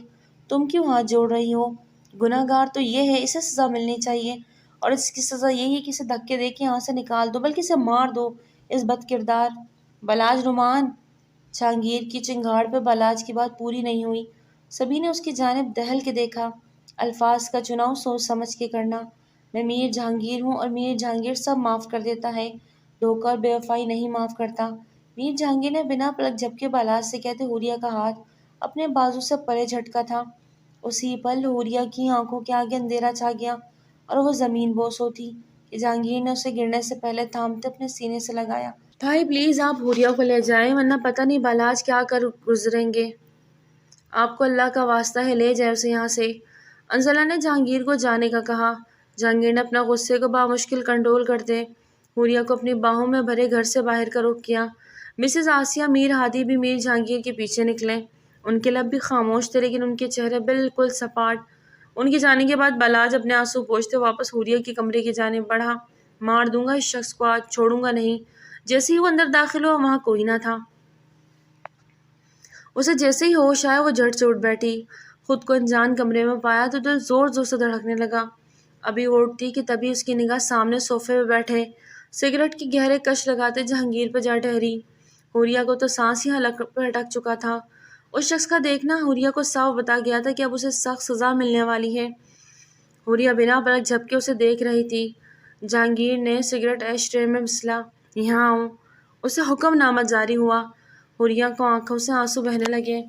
تم کیوں ہاتھ جوڑ رہی ہو؟ گناہ گار تو یہ ہے، اسے سزا ملنی چاہیے، اور اس کی سزا یہی ہے کہ اسے دھکے دے کے یہاں سے نکال دو، بلکہ اسے مار دو، اس بد کردار۔ بالاج نعمان! جہانگیر کی چنگھاڑ پہ بالاج کی بات پوری نہیں ہوئی۔ سبھی نے اس کی جانب دہل کے دیکھا۔ الفاظ کا چناؤ سوچ سمجھ کے کرنا۔ میں میر جہانگیر ہوں اور میر جہانگیر سب معاف کر دیتا ہے، دھوکہ اور بے وفائی نہیں معاف کرتا۔ میر جہانگیر نے بنا پلک جھپکے بالاج سے کہتے حوریہ کا ہاتھ اپنے بازو سے پرے جھٹکا تھا۔ اسی پل حوریہ کی آنکھوں کے آگے اندھیرا چھا گیا اور وہ زمین بوس ہوتی کہ جہانگیر نے اسے گرنے سے پہلے تھامتے اپنے سینے سے لگایا۔ بھائی پلیز آپ حوریہ کو لے جائیں، ورنہ پتہ نہیں بالاج کیا کر گزریں گے، آپ کو اللہ کا واسطہ ہے لے جائے اسے یہاں سے۔ انزلہ نے جہانگیر کو جانے کا کہا۔ جہانگیر نے اپنا غصے کو بامشکل کنٹرول کرتے حوریہ کو اپنی باہوں میں بھرے گھر سے باہر کا رخ کیا۔ مسز آسیہ میر ہادی بھی میر جہانگیر کے پیچھے نکلے۔ ان کے لب بھی خاموش تھے لیکن ان کے چہرے بالکل سپاٹ۔ ان کے جانے کے بعد بالاج اپنے آنسو پوچھتے واپس حوریہ کے کمرے کی جانب بڑھا۔ مار دوں گا اس شخص کو آج، چھوڑوں گا نہیں۔ جیسے ہی وہ اندر داخل ہوا وہاں کوئی نہ تھا۔ اسے جیسے ہی ہوش آیا وہ جھٹ سے اٹھ بیٹھی۔ خود کو انجان کمرے میں پایا تو دل زور زور سے دھڑکنے لگا۔ ابھی وہ اٹھتی کہ تبھی اس کی نگاہ سامنے صوفے پہ بیٹھے سگریٹ کے گہرے کش لگاتے جہانگیر پہ جا ٹھہری۔ حوریہ کو تو سانس ہی حلق پہ اٹک چکا تھا۔ اس شخص کا دیکھنا حوریہ کو صاف بتا گیا تھا کہ اب اسے سخت سزا ملنے والی ہے۔ حوریہ بنا پلک جھپکے اسے دیکھ رہی تھی۔ جہانگیر نے سگریٹ ایش ٹرے میں مسلا۔ یہاں آؤ، اسے حکم نامہ جاری ہوا۔ حوریہ کو آنکھوں سے آنسو بہنے لگے۔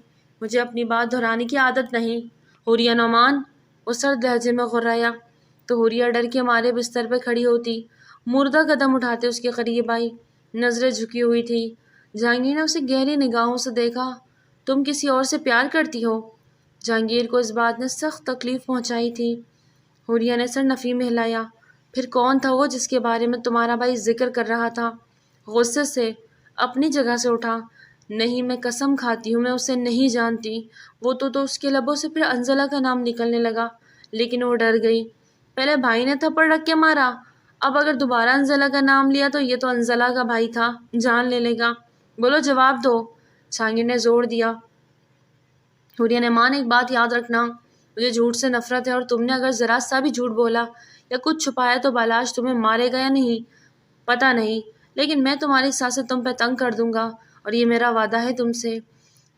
مجھے اپنی بات دہرانے کی عادت نہیں۔ حوریہ نعمان! وہ سرد لہجے میں غرایا تو حوریہ ڈر کے مارے بستر پہ کھڑی ہوتی، مردہ قدم اٹھاتے اس کے قریب آئی، نظریں جھکی ہوئی تھی۔ جہانگیر نے اسے گہری نگاہوں سے دیکھا۔ تم کسی اور سے پیار کرتی ہو؟ جہانگیر کو اس بات نے سخت تکلیف پہنچائی تھی۔ حوریہ نے سر نفی میں ہلایا۔ پھر کون تھا وہ جس کے بارے میں تمہارا بھائی ذکر کر رہا تھا؟ غصے سے اپنی جگہ سے اٹھا۔ نہیں، میں قسم کھاتی ہوں میں اسے نہیں جانتی۔ وہ تو اس کے لبوں سے پھر انزلہ کا نام نکلنے لگا، لیکن وہ ڈر گئی۔ پہلے بھائی نے تھپڑ رکھ کے مارا، اب اگر دوبارہ انزلہ کا نام لیا تو یہ تو انزلہ کا بھائی تھا، جان لے لے گا۔ بولو، جواب دو۔ جہانگیر نے زور دیا۔ حوریہ نے مان ایک بات یاد رکھنا، مجھے جھوٹ سے نفرت ہے، اور تم نے اگر ذرا سا بھی جھوٹ بولا یا کچھ چھپایا تو بالاج تمہیں مارے گا یا نہیں پتہ نہیں، لیکن میں تمہاری سانسیں تم پہ تنگ کر دوں گا، اور یہ میرا وعدہ ہے تم سے۔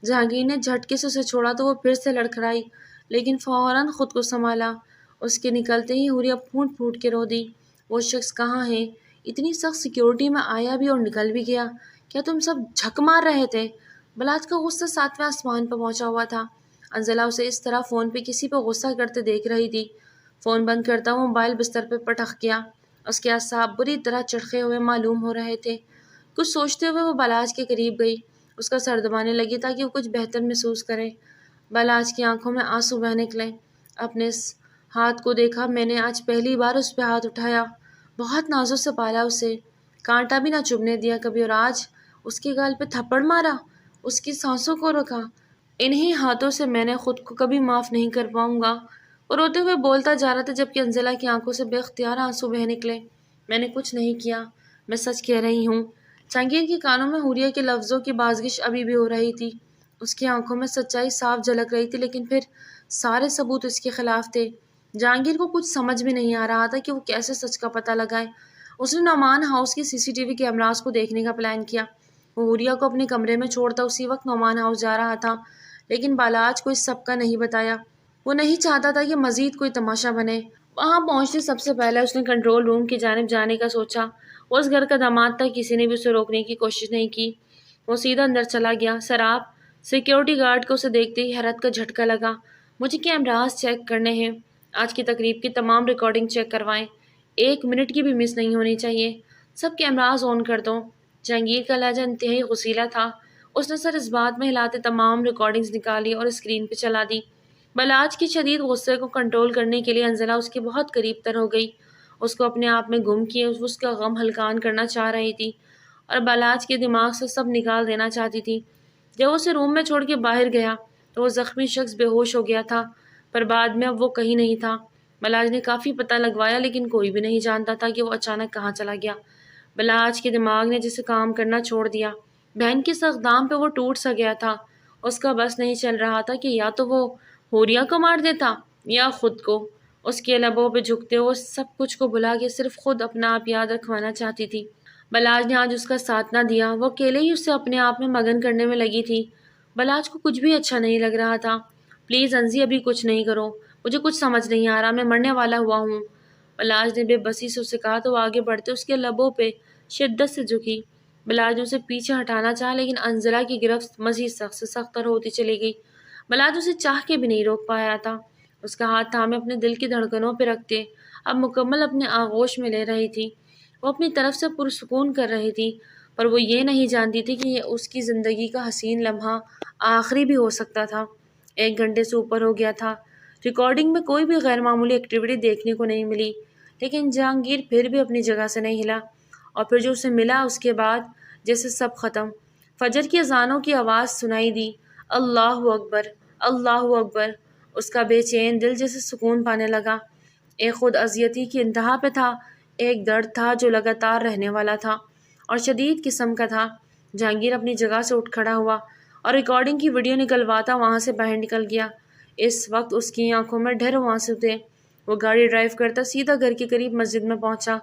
جہانگیر نے جھٹکے سے اسے چھوڑا تو وہ پھر سے لڑکھڑائی، لیکن فوراً خود کو سنبھالا۔ اس کے نکلتے ہی حوریہ پھوٹ پھوٹ کے رو دی۔ وہ شخص کہاں ہے؟ اتنی سخت سیکیورٹی میں آیا بھی اور نکل بھی گیا۔ کیا تم سب جھک مار رہے تھے؟ بالاج کا غصہ 7ویں آسمان پہ پہنچا ہوا تھا۔ انزلہ اسے اس طرح فون پہ کسی پہ غصہ کرتے دیکھ رہی تھی۔ فون بند کرتا ہوا موبائل بستر پہ پٹخ گیا۔ اس کے اعصاب بری طرح چرخے ہوئے معلوم ہو رہے تھے۔ کچھ سوچتے ہوئے وہ بالاج کے قریب گئی، اس کا سر دبانے لگی تاکہ وہ کچھ بہتر محسوس کرے۔ بالاج کی آنکھوں میں آنسو بہنے لگے۔ اپنے ہاتھ کو دیکھا میں نے، آج پہلی بار اس پہ ہاتھ اٹھایا، بہت نازوں سے پالا اسے، کانٹا بھی نہ چبھنے دیا کبھی، اور آج اس کے گال پہ تھپڑ مارا، اس کی سانسوں کو رکا۔ انہی ہاتھوں سے میں نے خود کو کبھی معاف نہیں کر پاؤں گا۔ اور روتے ہوئے بولتا جا رہا تھا جبکہ انزلہ کی آنکھوں سے بے اختیار آنسو بہہ نکلے۔ میں نے کچھ نہیں کیا، میں سچ کہہ رہی ہوں۔ جہانگیر کے کانوں میں حوریہ کے لفظوں کی بازگشت ابھی بھی ہو رہی تھی، اس کی آنکھوں میں سچائی صاف جھلک رہی تھی، لیکن پھر سارے ثبوت اس کے خلاف تھے۔ جہانگیر کو کچھ سمجھ بھی نہیں آ رہا تھا کہ وہ کیسے سچ کا پتہ لگائے۔ اس نے نعمان ہاؤس کی CCTV کیمراز کو دیکھنے کا پلان کیا۔ وہ حوریہ کو اپنے کمرے میں چھوڑتا اسی وقت نعمان ہاؤس جا رہا تھا، لیکن بالاج کو اس سب کا نہیں بتایا۔ وہ نہیں چاہتا تھا کہ مزید کوئی تماشا بنے۔ وہاں پہنچتے سب سے پہلے اس نے کنٹرول روم کی جانب جانے کا سوچا۔ وہ اس گھر کا داماد تھا، کسی نے بھی اسے روکنے کی کوشش نہیں کی۔ وہ سیدھا اندر چلا گیا۔ سراب سیکیورٹی گارڈ کو اسے دیکھتے ہی حیرت کا جھٹکا لگا۔ مجھے کیمراز چیک کرنے ہیں، آج کی تقریب کی تمام ریکارڈنگ چیک کروائیں، 1 منٹ کی بھی مس نہیں ہونی چاہیے، سب کیمراز آن کر دو۔ جہانگیر کا لہجہ انتہائی غصیلا تھا۔ اس نے سر اس بات میں ہلاتے تمام ریکارڈنگز نکالی اور اسکرین پہ چلا دی۔ بالاج کی شدید غصے کو کنٹرول کرنے کے لیے انزلہ اس کے بہت قریب تر ہو گئی، اس کو اپنے آپ میں گم کیے اس کا غم ہلکان کرنا چاہ رہی تھی اور بالاج کے دماغ سے سب نکال دینا چاہتی تھی۔ جب اسے روم میں چھوڑ کے باہر گیا تو وہ زخمی شخص بے ہوش ہو گیا تھا، پر بعد میں اب وہ کہیں نہیں تھا۔ بالاج نے کافی پتہ لگوایا لیکن کوئی بھی نہیں جانتا تھا کہ وہ اچانک کہاں چلا گیا۔ بالاج کے دماغ نے جسے کام کرنا چھوڑ دیا، بہن کے اس اقدام پہ وہ ٹوٹ سا گیا تھا۔ اس کا بس نہیں چل رہا تھا کہ یا تو وہ حوریہ کو مار دیتا یا خود کو۔ اس کے لبوں پہ جھکتے وہ سب کچھ کو بھلا کے صرف خود اپنا آپ یاد رکھوانا چاہتی تھی۔ بالاج نے آج اس کا ساتھ نہ دیا، وہ اکیلے ہی اسے اپنے آپ میں مگن کرنے میں لگی تھی۔ بالاج کو کچھ بھی اچھا نہیں لگ رہا تھا۔ پلیز انزی ابھی کچھ نہیں کرو، مجھے کچھ سمجھ نہیں آ رہا، میں مرنے والا ہوا ہوں، بالاج نے بے بسی سے اسے کہا تو وہ آگے بڑھتے اس کے لبوں پہ شدت سے جھکی۔ بالاج نے اسے پیچھے ہٹانا چاہا لیکن انزلہ کی گرفت مزید سخت سے سخت تر ہوتی چلی گئی۔ بالاج اسے چاہ کے بھی نہیں روک پایا تھا۔ اس کا ہاتھ تھامے اپنے دل کی دھڑکنوں پہ رکھتے اب مکمل اپنے آغوش میں لے رہی تھی۔ وہ اپنی طرف سے پرسکون کر رہی تھی، پر وہ یہ نہیں جانتی تھی کہ یہ اس کی زندگی کا حسین لمحہ آخری بھی ہو سکتا تھا۔ 1 گھنٹے سے اوپر ہو گیا تھا، ریکارڈنگ میں کوئی بھی غیر معمولی ایکٹیویٹی دیکھنے کو نہیں ملی، لیکن جہانگیر پھر بھی اپنی جگہ سے نہیں ہلا۔ اور پھر جو اسے ملا اس کے بعد جیسے سب ختم۔ فجر کی اذانوں کی آواز سنائی دی، اللہ اکبر، اللہ اکبر۔ اس کا بے چین دل جیسے سکون پانے لگا۔ ایک خود اذیتی کی انتہا پہ تھا، ایک درد تھا جو لگاتار رہنے والا تھا اور شدید قسم کا تھا۔ جہانگیر اپنی جگہ سے اٹھ کھڑا ہوا اور ریکارڈنگ کی ویڈیو نکلواتا وہاں سے باہر نکل گیا۔ اس وقت اس کی آنکھوں میں ڈھیر آنسو تھے۔ وہ گاڑی ڈرائیو کرتا سیدھا گھر کے قریب مسجد میں پہنچا۔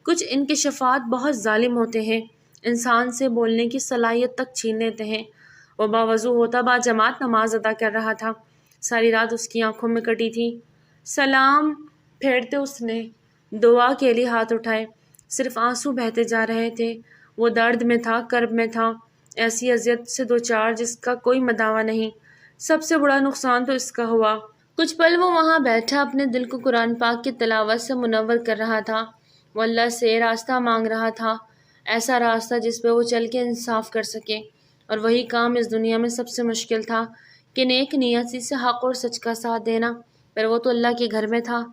کچھ انکشافات بہت ظالم ہوتے ہیں، انسان سے بولنے کی صلاحیت تک چھین لیتے ہیں۔ وہ باوضو ہوتا با جماعت نماز ادا کر رہا تھا، ساری رات اس کی آنکھوں میں کٹی تھی۔ سلام پھیرتے اس نے دعا کے لیے ہاتھ اٹھائے، صرف آنسو بہتے جا رہے تھے۔ وہ درد میں تھا، کرب میں تھا، ایسی اذیت سے دوچار جس کا کوئی مداوع نہیں۔ سب سے بڑا نقصان تو اس کا ہوا۔ کچھ پل وہ وہاں بیٹھا اپنے دل کو قرآن پاک کی تلاوت سے منور کر رہا تھا۔ وہ اللہ سے راستہ مانگ رہا تھا، ایسا راستہ جس پہ وہ چل کے انصاف کر سکے، اور وہی کام اس دنیا میں سب سے مشکل تھا کہ نیک نیتی سے حق اور سچ کا ساتھ دینا۔ پر وہ تو اللہ کے گھر میں تھا۔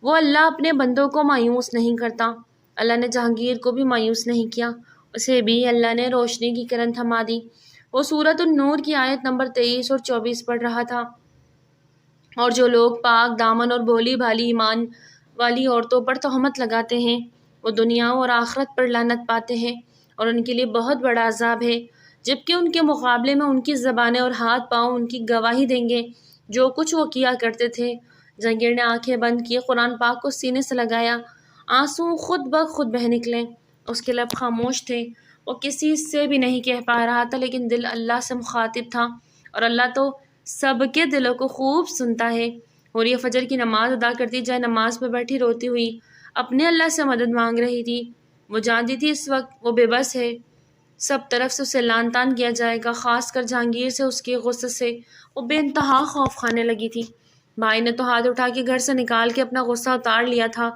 وہ اللہ اپنے بندوں کو مایوس نہیں کرتا۔ اللہ نے جہانگیر کو بھی مایوس نہیں کیا، اسے بھی اللہ نے روشنی کی کرن تھما دی۔ وہ سورۃ النور کی آیت نمبر 23 اور 24 پڑھ رہا تھا، اور جو لوگ پاک دامن اور بھولی بھالی ایمان والی عورتوں پر تہمت لگاتے ہیں وہ دنیا اور آخرت پر لعنت پاتے ہیں اور ان کے لیے بہت بڑا عذاب ہے، جبکہ ان کے مقابلے میں ان کی زبانیں اور ہاتھ پاؤں ان کی گواہی دیں گے جو کچھ وہ کیا کرتے تھے۔ جہانگیر نے آنکھیں بند کی، قرآن پاک کو سینے سے لگایا، آنسو خود بخود بہہ نکلے۔ اس کے لب خاموش تھے، وہ کسی سے بھی نہیں کہہ پا رہا تھا، لیکن دل اللہ سے مخاطب تھا، اور اللہ تو سب کے دلوں کو خوب سنتا ہے۔ اور یہ فجر کی نماز ادا کرتی جائے نماز پہ بیٹھی روتی ہوئی اپنے اللہ سے مدد مانگ رہی تھی۔ وہ جانتی تھی اس وقت وہ بے بس ہے، سب طرف سے اسے لعن طعن کیا جائے گا، خاص کر جہانگیر سے، اس کے غصے سے وہ بے انتہا خوف کھانے لگی تھی۔ بھائی نے تو ہاتھ اٹھا کے گھر سے نکال کے اپنا غصہ اتار لیا تھا،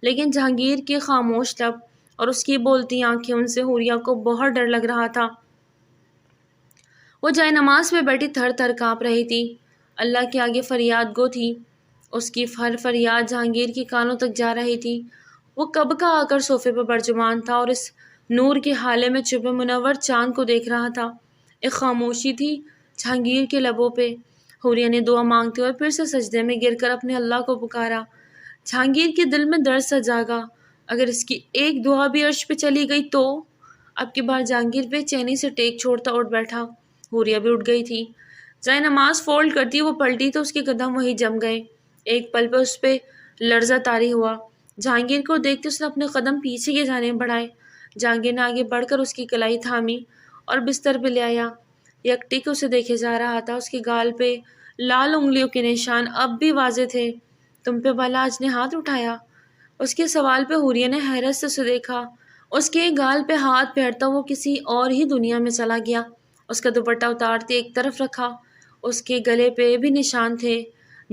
لیکن جہانگیر کے خاموش لب اور اس کی بولتی آنکھیں، ان سے حوریہ کو بہت ڈر لگ رہا تھا۔ وہ جائے نماز پہ بیٹھی تھر تھر کانپ رہی تھی، اللہ کے آگے فریاد گو تھی، اس کی فریاد جہانگیر کے کانوں تک جا رہی تھی۔ وہ کب کا آ کر صوفے پر برجمان تھا اور اس نور کے حالے میں چھپے منور چاند کو دیکھ رہا تھا۔ ایک خاموشی تھی جہانگیر کے لبوں پہ۔ حوریہ نے دعا مانگتے ہوئے پھر سے سجدے میں گر کر اپنے اللہ کو پکارا۔ جہانگیر کے دل میں درد سا جاگا، اگر اس کی ایک دعا بھی عرش پہ چلی گئی تو؟ اب کی بار جہانگیر بے چینی سے ٹیک چھوڑتا اٹھ بیٹھا۔ حوریہ بھی اٹھ گئی تھی۔ جائے نماز فولڈ کرتی وہ پلٹی تو اس کے قدم وہی جم گئے۔ ایک پل پہ اس پہ لرزہ طاری ہوا۔ جہانگیر کو دیکھتے اس نے اپنے قدم پیچھے کی جانب بڑھائے۔ جہانگیر نے آگے بڑھ کر اس کی کلائی تھامی اور بستر پہ لے آیا۔ یک ٹک اسے دیکھے جا رہا تھا۔ اس کے گال پہ لال انگلیوں کے نشان اب بھی واضح تھے۔ تم پہ بالاج نے ہاتھ اٹھایا؟ اس کے سوال پہ حوریہ نے حیرت سے اسے دیکھا۔ اس کے گال پہ ہاتھ پھیرتا وہ کسی اور ہی دنیا میں چلا گیا۔ اس کا دوپٹہ اتارتے ایک طرف رکھا۔ اس کے گلے پہ بھی نشان تھے۔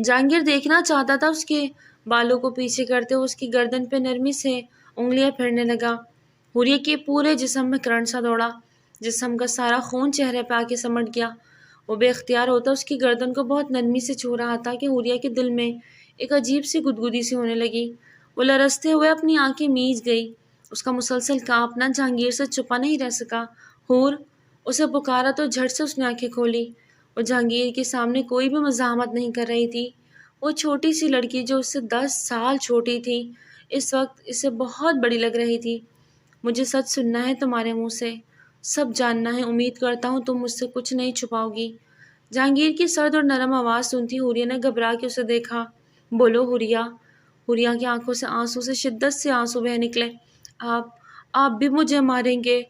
جہانگیر دیکھنا چاہتا تھا اس کے بالوں کو پیچھے کرتے ہوئے اس کی گردن پہ نرمی سے انگلیاں پھیرنے لگا۔ حوریہ کے پورے جسم میں کرنٹ سا دوڑا۔ جسم کا سارا خون چہرے پہ آ کے سمٹ گیا۔ وہ بے اختیار ہوتا اس کی گردن کو بہت نرمی سے چھو رہا تھا کہ حوریہ کے دل میں ایک عجیب سی گدگدی سی ہونے لگی۔ وہ لرزتے ہوئے اپنی آنکھیں میچ گئی۔ اس کا مسلسل کانپنا جہانگیر سے چھپا نہیں رہ سکا۔ حور، اسے پکارا تو جھٹ سے اس نے آنکھیں کھولی۔ وہ جہانگیر کے سامنے کوئی بھی مزاحمت نہیں کر رہی تھی۔ وہ چھوٹی سی لڑکی جو اس سے 10 سال چھوٹی تھی اس وقت اسے بہت بڑی لگ رہی تھی۔ مجھے سچ سننا ہے تمہارے منہ سے، سب جاننا ہے۔ امید کرتا ہوں تم مجھ سے کچھ نہیں چھپاؤ گی۔ جہانگیر کی سرد اور نرم آواز سنتی حوریہ نے گھبرا کے اسے دیکھا۔ بولو حوریہ۔ حوریہ کی آنکھوں سے آنسو سے شدت سے آنسو بہہ نکلے۔ آپ بھی مجھے ماریں گے؟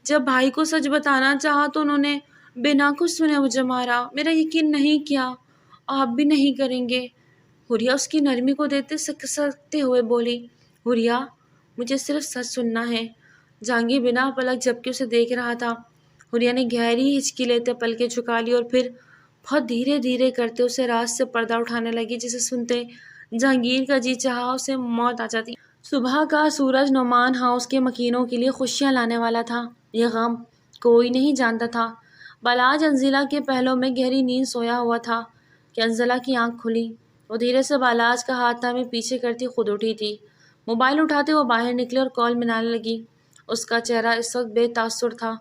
جب بھائی کو سچ بتانا چاہا تو انہوں نے بنا کچھ سنے مجھے مارا۔ میرا یقین نہیں کیا۔ آپ بھی نہیں کریں گے؟ حوریہ اس کی نرمی کو دیتے سکتے ہوئے بولی۔ حوریہ، مجھے صرف سچ سننا ہے۔ جہانگیر بنا پلک جھپکے اسے دیکھ رہا تھا۔ حوریہ نے گہری ہچکی لیتے پلکیں جھکا لی اور پھر بہت دھیرے دھیرے کرتے اسے راز سے پردہ اٹھانے لگی، جسے سنتے جہانگیر کا جی چاہا اسے موت آ جاتی۔ صبح کا سورج نعمان ہاؤس کے مکینوں کے لیے خوشیاں لانے والا تھا۔ یہ غم کوئی نہیں جانتا تھا۔ بالاج انزلہ کے پہلو میں گہری نیند سویا ہوا تھا کہ انزلہ کی آنکھ کھلی۔ وہ دھیرے سے بالاج کا ہاتھ تھامے پیچھے کرتی خود اٹھی تھی۔ موبائل اٹھاتے وہ باہر نکلی اور کال ملانے لگی۔ اس کا چہرہ اس وقت بے تاثر تھا۔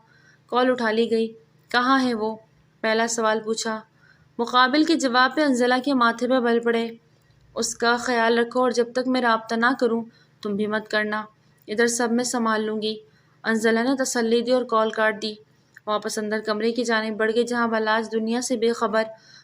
کال اٹھا لی گئی۔ کہاں ہے وہ؟ پہلا سوال پوچھا۔ مقابل کے جواب پہ انزلہ کے ماتھے پہ بل پڑے۔ اس کا خیال رکھو اور جب تک میں رابطہ نہ کروں تم بھی مت کرنا۔ ادھر سب میں سنبھال لوں گی۔ انزلہ نے تسلی دی اور کال کاٹ دی۔ واپس اندر کمرے کی جانب بڑھ گئی جہاں بالاج دنیا سے بے خبر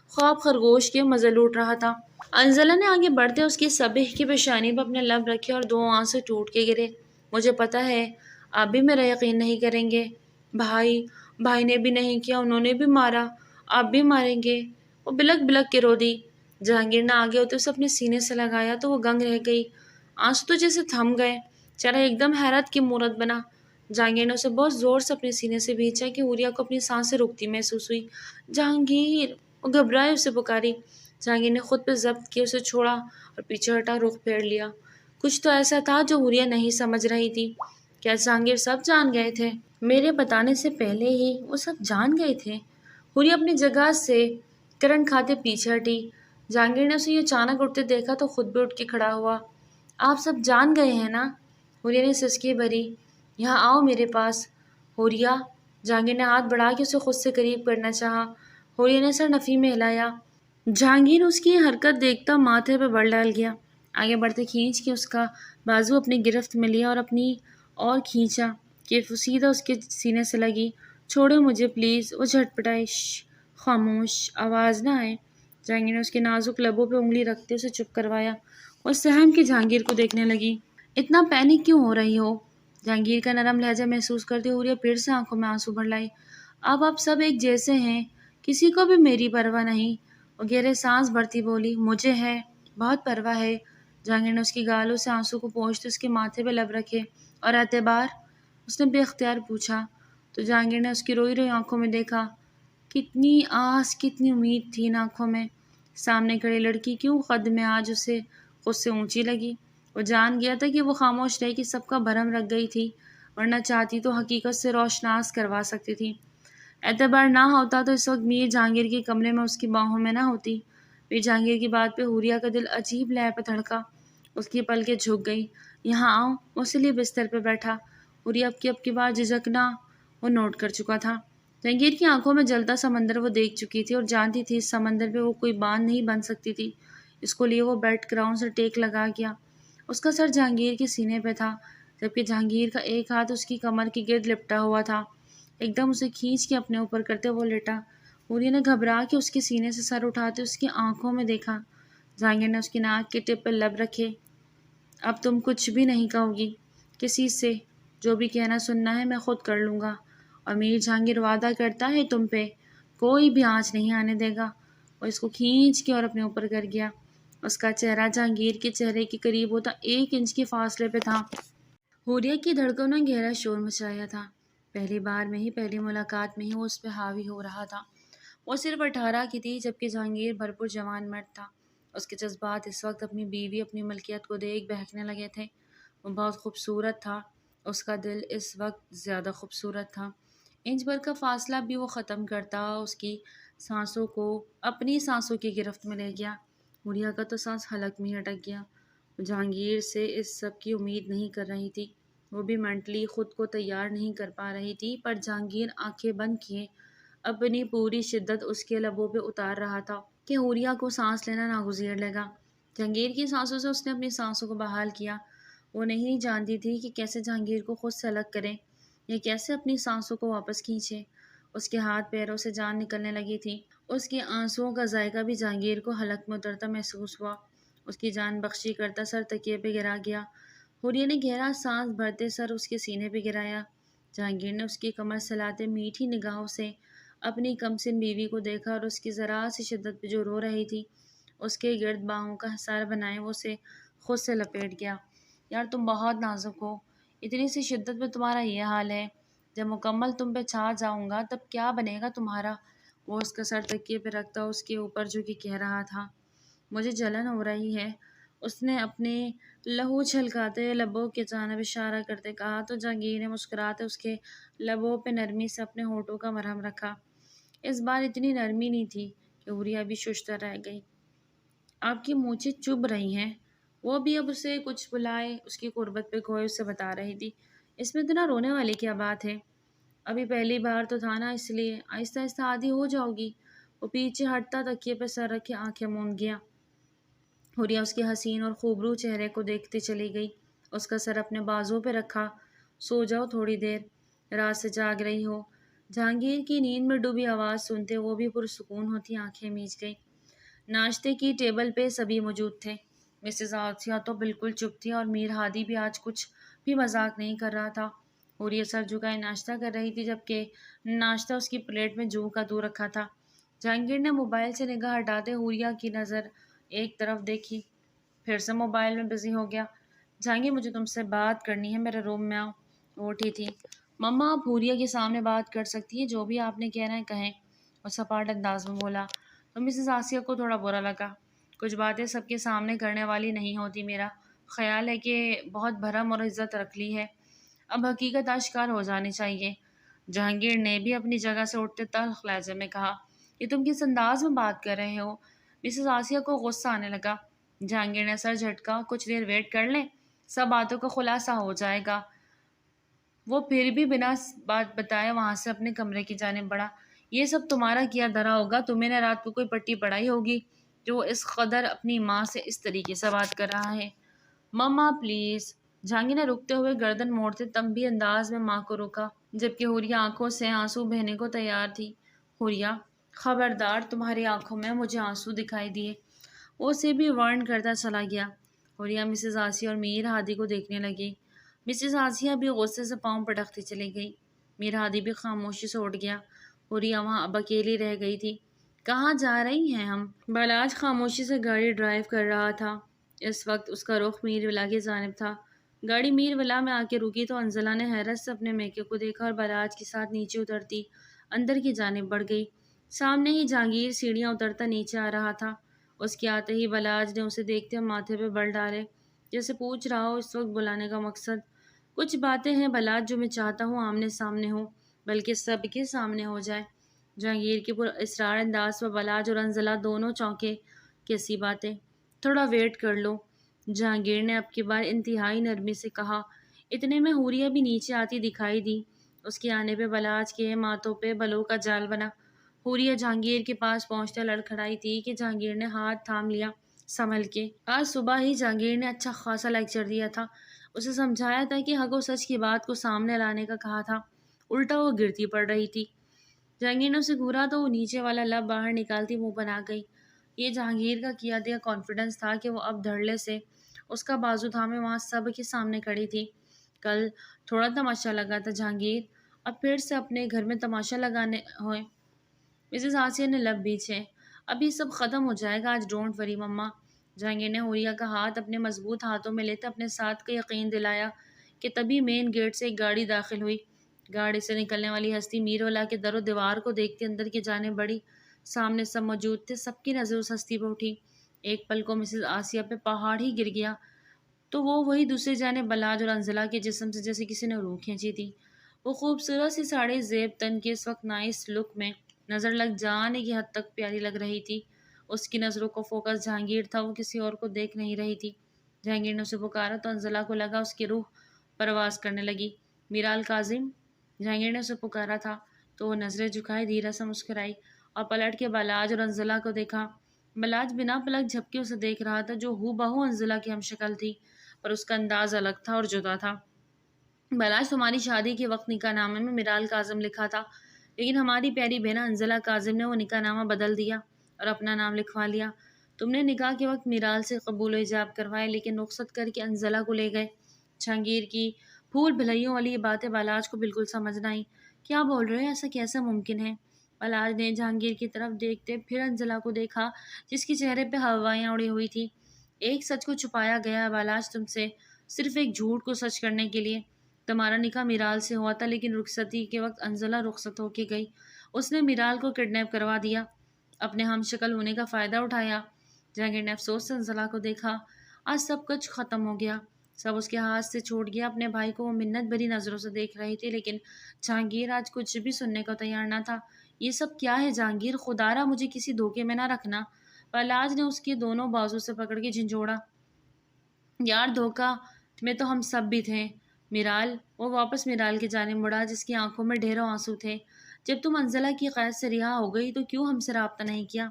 خواب خرگوش کے مزے لوٹ رہا تھا۔ انزلہ نے آگے بڑھتے اس کی صبح کی پیشانی پہ اپنے لب رکھے اور دو آنسو ٹوٹ کے گرے۔ مجھے پتہ ہے آپ بھی میرا یقین نہیں کریں گے۔ بھائی نے بھی نہیں کیا، انہوں نے بھی مارا، آپ بھی ماریں گے؟ وہ بلک بلک کے رو دی۔ جہانگیر نے آگے ہوتے اسے اپنے سینے سے لگایا تو وہ گنگ رہ گئی۔ آنسو تو جیسے تھم گئے، چہرہ ایک دم حیرت کی مورت بنا۔ جہانگیر نے اسے بہت زور سے اپنے سینے سے بھینچا کہ حوریہ کو اپنی سانسیں رکتی محسوس ہوئی۔ جہانگیر، وہ گھبرائے اسے پکاری۔ جہانگیر نے خود پہ ضبط کیا، اسے چھوڑا اور پیچھے ہٹا رخ پھیر لیا۔ کچھ تو ایسا تھا جو حوریہ نہیں سمجھ رہی تھی۔ کیا جہانگیر سب جان گئے تھے؟ میرے بتانے سے پہلے ہی وہ سب جان گئے تھے؟ حوریہ اپنی جگہ سے کرنٹ کھاتے پیچھے ہٹی۔ جہانگیر نے اسے یہ اچانک اٹھتے دیکھا تو خود بھی اٹھ کے کھڑا ہوا۔ آپ سب جان گئے ہیں نا؟ حوریہ نے سسکی بھری۔ یہاں آؤ میرے پاس۔ حوریہ، جہانگیر نے ہاتھ بڑھا کے اسے خود سے قریب کرنا چاہا۔ حوریہ نے سر نفی میں ہلایا۔ جہانگیر اس کی حرکت دیکھتا ماتھے پہ بل ڈال گیا۔ آگے بڑھتے کھینچ کے اس کا بازو اپنی گرفت میں لیا اور اپنی اور کھینچا کہ وہ سیدھا اس کے سینے سے لگی۔ چھوڑے مجھے پلیز۔ وہ جھٹ پٹائی۔ خاموش، آواز نہ آئے۔ جہانگیر نے اس کے نازک لبوں پہ انگلی رکھتے اسے چپ کروایا۔ وہ سہم کے جہانگیر کو دیکھنے لگی۔ اتنا پینک کیوں ہو رہی ہو؟ جہانگیر کا نرم لہجہ محسوس کرتے حوریہ پھر سے آنکھوں میں آنسو بھر لائی۔ اب آپ سب ایک جیسے ہیں، کسی کو بھی میری پرواہ نہیں۔ وہ گہرے سانس بھرتی بولی۔ مجھے ہے، بہت پرواہ ہے۔ جہانگیر نے اس کی گالوں سے آنسو کو پونچھتے اس کے ماتھے پہ لب رکھے۔ اور اعتبار؟ اس نے بے اختیار پوچھا تو جہانگیر نے اس کی روئی روئی آنکھوں میں دیکھا۔ کتنی آس، کتنی امید تھی ان آنکھوں میں۔ سامنے کھڑی لڑکی کیوں قد میں آج اسے خود سے اونچی لگی۔ وہ جان گیا تھا کہ وہ خاموش رہے کہ سب کا بھرم رکھ گئی تھی، ورنہ چاہتی تو حقیقت سے روشناس کروا سکتی تھی۔ اعتبار نہ ہوتا تو اس وقت میر جہانگیر کے کمرے میں اس کی باہوں میں نہ ہوتی۔ پھر جہانگیر کی بات پہ حوریہ کا دل عجیب لے پہ دھڑکا، اس کی پلکیں جھک گئی۔ یہاں آؤ، وہ اس لیے بستر پہ بیٹھا۔ حوریہ اب کی بار جھجکنا وہ نوٹ کر چکا تھا۔ جہانگیر کی آنکھوں میں جلتا سمندر وہ دیکھ چکی تھی اور جانتی تھی اس سمندر پہ وہ کوئی باندھ نہیں بن سکتی تھی۔ اس کو لیے وہ بیک گراؤنڈ سے ٹیک لگا گیا۔ اس کا سر جہانگیر کے سینے پہ تھا، جبکہ جہانگیر کا ایک ہاتھ اس کی کمر کے گرد لپٹا ہوا تھا۔ ایک دم اسے کھینچ کے اپنے اوپر کرتے وہ لیٹا۔ حوریہ نے گھبرا کے اس کے سینے سے سر اٹھاتے اس کی آنکھوں میں دیکھا۔ جہانگیر نے اس کی ناک کے ٹپ پہ لب رکھے۔ اب تم کچھ بھی نہیں کہو گی کسی سے، جو بھی کہنا سننا ہے میں خود کر لوں گا، اور میر جہانگیر وعدہ کرتا ہے تم پہ کوئی بھی آنچ نہیں آنے دے گا۔ اور اس کو کھینچ کے اور اپنے اوپر کر گیا۔ اس کا چہرہ جہانگیر کے چہرے کے قریب ہوتا 1 انچ کے فاصلے پہ تھا۔ حوریہ کی دھڑکنوں نے گہرا شور مچایا تھا۔ پہلی بار میں ہی، پہلی ملاقات میں ہی وہ اس پہ حاوی ہو رہا تھا۔ وہ صرف 18 کی تھی، جبکہ جہانگیر بھرپور جوان مرد تھا۔ اس کے جذبات اس وقت اپنی بیوی، اپنی ملکیت کو دیکھ بہکنے لگے تھے۔ وہ بہت خوبصورت تھا، اس کا دل اس وقت زیادہ خوبصورت تھا۔ انچ بھر کا فاصلہ بھی وہ ختم کرتا اس کی سانسوں کو اپنی سانسوں کی گرفت میں لے گیا۔ حوریہ کا تو سانس حلق میں ہی اٹک گیا۔ وہ جہانگیر سے اس سب کی امید نہیں کر رہی تھی، وہ بھی مینٹلی خود کو تیار نہیں کر پا رہی تھی، پر جہانگیر آنکھیں بند کیے اپنی پوری شدت اس کے لبوں پہ اتار رہا تھا کہ حوریہ کو سانس لینا ناگزیر لگا۔ جہانگیر کی سانسوں سے اس نے اپنی سانسوں کو بحال کیا۔ وہ نہیں جانتی تھی کہ کیسے جہانگیر کو خود سے الگ کرے یا کیسے اپنی سانسوں کو واپس کھینچے۔ اس کے ہاتھ پیروں سے جان نکلنے لگی تھی۔ اس کے آنسوؤں کا ذائقہ بھی جہانگیر کو حلق میں اترتا محسوس ہوا۔ اس کی جان بخشی کرتا سر تکیے پہ گرا گیا۔ حوریہ نے گہرا سانس بھرتے سر اس کے سینے پہ گرایا۔ جہانگیر نے اس کی کمر سلاتے میٹھی نگاہوں سے اپنی کمسن بیوی کو دیکھا اور اس کی ذرا سی شدت پہ جو رو رہی تھی، اس کے گرد باہوں کا حصار بنائے وہ اسے خود سے لپیٹ گیا۔ یار تم بہت نازک ہو، اتنی سی شدت میں تمہارا یہ حال ہے، جب مکمل تم پہ چھا جاؤں گا تب کیا بنے گا تمہارا۔ وہ اس کا سر تکیے پہ رکھتا اس کے اوپر جو کہ کہہ رہا تھا، مجھے جلن ہو رہی ہے۔ اس نے اپنے لہو چھلکاتے لبوں کے جانب اشارہ کرتے کہا تو جہانگیر نے مسکراتے اس کے لبوں پہ نرمی سے اپنے ہونٹوں کا مرہم رکھا۔ اس بار اتنی نرمی نہیں تھی کہ حوریہ بھی ششدر رہ گئی۔ آپ کی مونچھیں چبھ رہی ہیں، وہ بھی اب اسے کچھ بلائے اس کی قربت پہ کھوئے اسے بتا رہی تھی۔ اس میں اتنا رونے والی کیا بات ہے؟ ابھی پہلی بار تو تھا نا، اس لیے آہستہ آہستہ عادی ہو جاؤ گی۔ وہ پیچھے ہٹتا تکیے پہ سر رکھے آنکھیں موند گیا۔ حوریہ اس کے حسین اور خوبرو چہرے کو دیکھتی چلی گئی۔ اس کا سر اپنے بازو پہ رکھا۔ سو جاؤ تھوڑی دیر، رات سے جاگ رہی ہو۔ جہانگیر کی نیند میں ڈوبی آواز سنتے وہ بھی پرسکون ہوتی آنکھیں میچ گئی۔ ناشتے کی ٹیبل پہ سبھی موجود تھے۔ مسز عاصیہ تو بالکل چپ تھی اور میر ہادی بھی آج کچھ بھی مذاق نہیں کر رہا تھا۔ حوریہ سر جھکائے ناشتہ کر رہی تھی، جبکہ ناشتہ اس کی پلیٹ میں جو کا تو رکھا تھا۔ جہانگیر نے موبائل سے نگاہ ہٹاتے حوریہ کی نظر ایک طرف دیکھی، پھر سے موبائل میں بزی ہو گیا۔ جہانگیر مجھے تم سے بات کرنی ہے، میرے روم میں آؤ۔ وہ اٹھی تھی۔ مما آپ حوریہ کے سامنے بات کر سکتی ہیں، جو بھی آپ نے کہنا ہے کہیں، اور سپاٹ انداز میں بولا۔ تو مسز عاصیہ کو تھوڑا برا لگا۔ کچھ باتیں سب کے سامنے کرنے والی نہیں ہوتی، میرا خیال ہے کہ بہت بھرم اور عزت رکھ لی ہے، اب حقیقت آشکار ہو جانی چاہیے۔ جہانگیر نے بھی اپنی جگہ سے اٹھتے تلخ لہجے میں کہا، یہ تم کس انداز میں بات کر رہے ہو؟ مسز عاصیہ کو غصہ آنے لگا۔ جہانگیر نے سر جھٹکا، کچھ دیر ویٹ کر لیں، سب باتوں کا خلاصہ ہو جائے گا۔ وہ پھر بھی بنا بات بتائے وہاں سے اپنے کمرے کی جانب بڑھا۔ یہ سب تمہارا کیا دھرا ہوگا، تمہیں نے رات کو کوئی پٹی پڑھائی ہوگی جو اس قدر اپنی ماں سے اس طریقے سے بات کر رہا ہے۔ مما پلیز۔ جہانگیر نے رکتے ہوئے گردن موڑتے تنبیہ انداز میں ماں کو روکا، جبکہ حوریہ آنکھوں سے آنسو بہنے کو تیار تھی۔ حوریہ خبردار، تمہاری آنکھوں میں مجھے آنسو دکھائی دیے۔ وہ اسے بھی وارن کرتا چلا گیا۔ حوریہ مسز عاصیہ اور میر ہادی کو دیکھنے لگی۔ مسز عاصیہ بھی غصے سے پاؤں پٹکتی چلی گئی۔ میر ہادی بھی خاموشی سے اٹھ گیا۔ حوریہ وہاں اب اکیلی رہ گئی تھی۔ کہاں جا رہی ہیں ہم؟ بلاج خاموشی سے گاڑی ڈرائیو کر رہا تھا۔ اس وقت اس کا رخ میر ولا کی جانب تھا۔ گاڑی میر ولا میں آ کے رکی تو انزلہ نے حیرت سے اپنے میکے کو دیکھا اور بلاج کے ساتھ نیچے اترتی اندر کی جانب بڑھ گئی۔ سامنے ہی جہانگیر سیڑھیاں اترتا نیچے آ رہا تھا۔ اس کے آتے ہی بلاج نے اسے دیکھتے ماتھے پہ بل ڈالے، جیسے پوچھ رہا ہو اس وقت بلانے کا مقصد۔ کچھ باتیں ہیں بلاج جو میں چاہتا ہوں آمنے سامنے ہو، بلکہ سب کے سامنے ہو جائے۔ جہانگیر کے پر اسرار انداز پر بلاج اور انزلہ دونوں چونکے۔ کیسی بات ہے، تھوڑا ویٹ کر لو، جہانگیر نے اب کی بار انتہائی نرمی سے کہا۔ اتنے میں حوریہ بھی نیچے آتی دکھائی دی۔ اس کے آنے پہ بلاج کے ماتھوں پہ بلوں کا جال بنا۔ حوریہ جہانگیر کے پاس پہنچتے لڑکھڑائی تھی کہ جہانگیر نے ہاتھ تھام لیا سنبھل کے۔ آج صبح ہی جہانگیر نے اچھا خاصا لیکچر دیا تھا، اسے سمجھایا تھا کہ حق و سچ کی بات کو سامنے لانے کا کہا تھا، الٹا وہ گرتی پڑ رہی تھی۔ جہانگیر نے اسے گھورا تو وہ نیچے والا لب باہر نکالتی منہ بنا گئی۔ یہ جہانگیر کا کیا دیا کانفیڈنس تھا کہ وہ اب دھڑلے سے اس کا بازو تھامے وہاں سب کے سامنے کھڑی تھی۔ کل تھوڑا تماشا لگا تھا جہانگیر، اب پھر سے اپنے گھر میں تماشا لگانے ہوئے۔ مسز آسیہ نے لب بیچے۔ اب یہ سب ختم ہو جائے گا آج، ڈونٹ وری مما۔ جہانگیر نے حوریہ کا ہاتھ اپنے مضبوط ہاتھوں میں لیتے اپنے ساتھ کا یقین دلایا کہ تبھی مین گیٹ سے ایک گاڑی داخل ہوئی۔ گاڑی سے نکلنے والی ہستی میرولا کے در و دیوار کو دیکھتے اندر کی جانب بڑھی۔ سامنے سب موجود تھے، سب کی نظر اس ہستی پہ اٹھی۔ ایک پل کو مسز آسیہ پہ پہاڑ ہی گر گیا تو وہ وہی دوسری جانب بلاج اور انزلہ کے جسم سے جیسے کسی نے روح کھینچی تھی۔ وہ خوبصورت سی ساڑی زیب تن کے اس وقت نائس لک میں نظر لگ جانے کی حد تک پیاری لگ رہی تھی۔ اس کی نظروں کو فوکس جہانگیر تھا، وہ کسی اور کو دیکھ نہیں رہی تھی۔ جہانگیر نے اسے پکارا تو انزلہ کو لگا اس کی روح پرواز کرنے لگی۔ میرال کاظم، جہانگیر نے اسے پکارا تھا تو وہ نظریں جھکائے دھیرا سا مسکرائی اور پلٹ کے بلاج اور انزلہ کو دیکھا۔ بلاج بنا پلک جھپکے اسے دیکھ رہا تھا جو ہو بہو انزلہ کی ہم شکل تھی، پر اس کا انداز الگ تھا اور جدا تھا۔ بلاج، تمہاری شادی کے وقت نکاح نامے میں میرال کاظم لکھا تھا، لیکن ہماری پیاری بہن انزلہ کاظم نے وہ نکاح نامہ بدل دیا اور اپنا نام لکھوا لیا۔ تم نے نکاح کے وقت میرال سے قبول و ایجاب کروائے لیکن رخصت کر کے انزلہ کو لے گئے۔ جہانگیر کی پھول بھلائیوں والی یہ باتیں بلاج کو بالکل سمجھ نہ آئیں۔ کیا بول رہے ہیں، ایسا کیسے ممکن ہے؟ بلاج نے جہانگیر کی طرف دیکھتے پھر انزلہ کو دیکھا جس کے چہرے پہ ہوائیاں اڑی ہوئی تھی۔ ایک سچ کو چھپایا گیا ہے بلاج تم سے، صرف ایک جھوٹ کو سچ کرنے کے لیے۔ تمہارا نکاح میرال سے ہوا تھا لیکن رخصتی کے وقت انزلہ رخصت ہو کے گئی، اس نے میرال کو کڈنیپ کروا دیا، اپنے ہم شکل ہونے کا فائدہ اٹھایا۔ جہانگیر نے افسوس سے انزلہ کو دیکھا۔ آج سب کچھ ختم ہو گیا، سب اس کے ہاتھ سے چھوٹ گیا۔ اپنے بھائی کو وہ منت بھری نظروں سے دیکھ رہی تھی لیکن جہانگیر آج کچھ بھی سننے کو تیار نہ تھا۔ یہ سب کیا ہے جہانگیر؟ خدا را مجھے کسی دھوکے میں نہ رکھنا۔ بلاج نے اس کے دونوں بازو سے پکڑ کے جھنجھوڑا۔ یار دھوکا میں تو ہم سب بھی تھے میرال۔ وہ واپس میرال کی جانب مڑا جس کی آنکھوں میں ڈھیروں آنسو تھے۔ جب تم انزلہ کی قید سے رہا ہو گئی تو کیوں ہم سے رابطہ نہیں کیا؟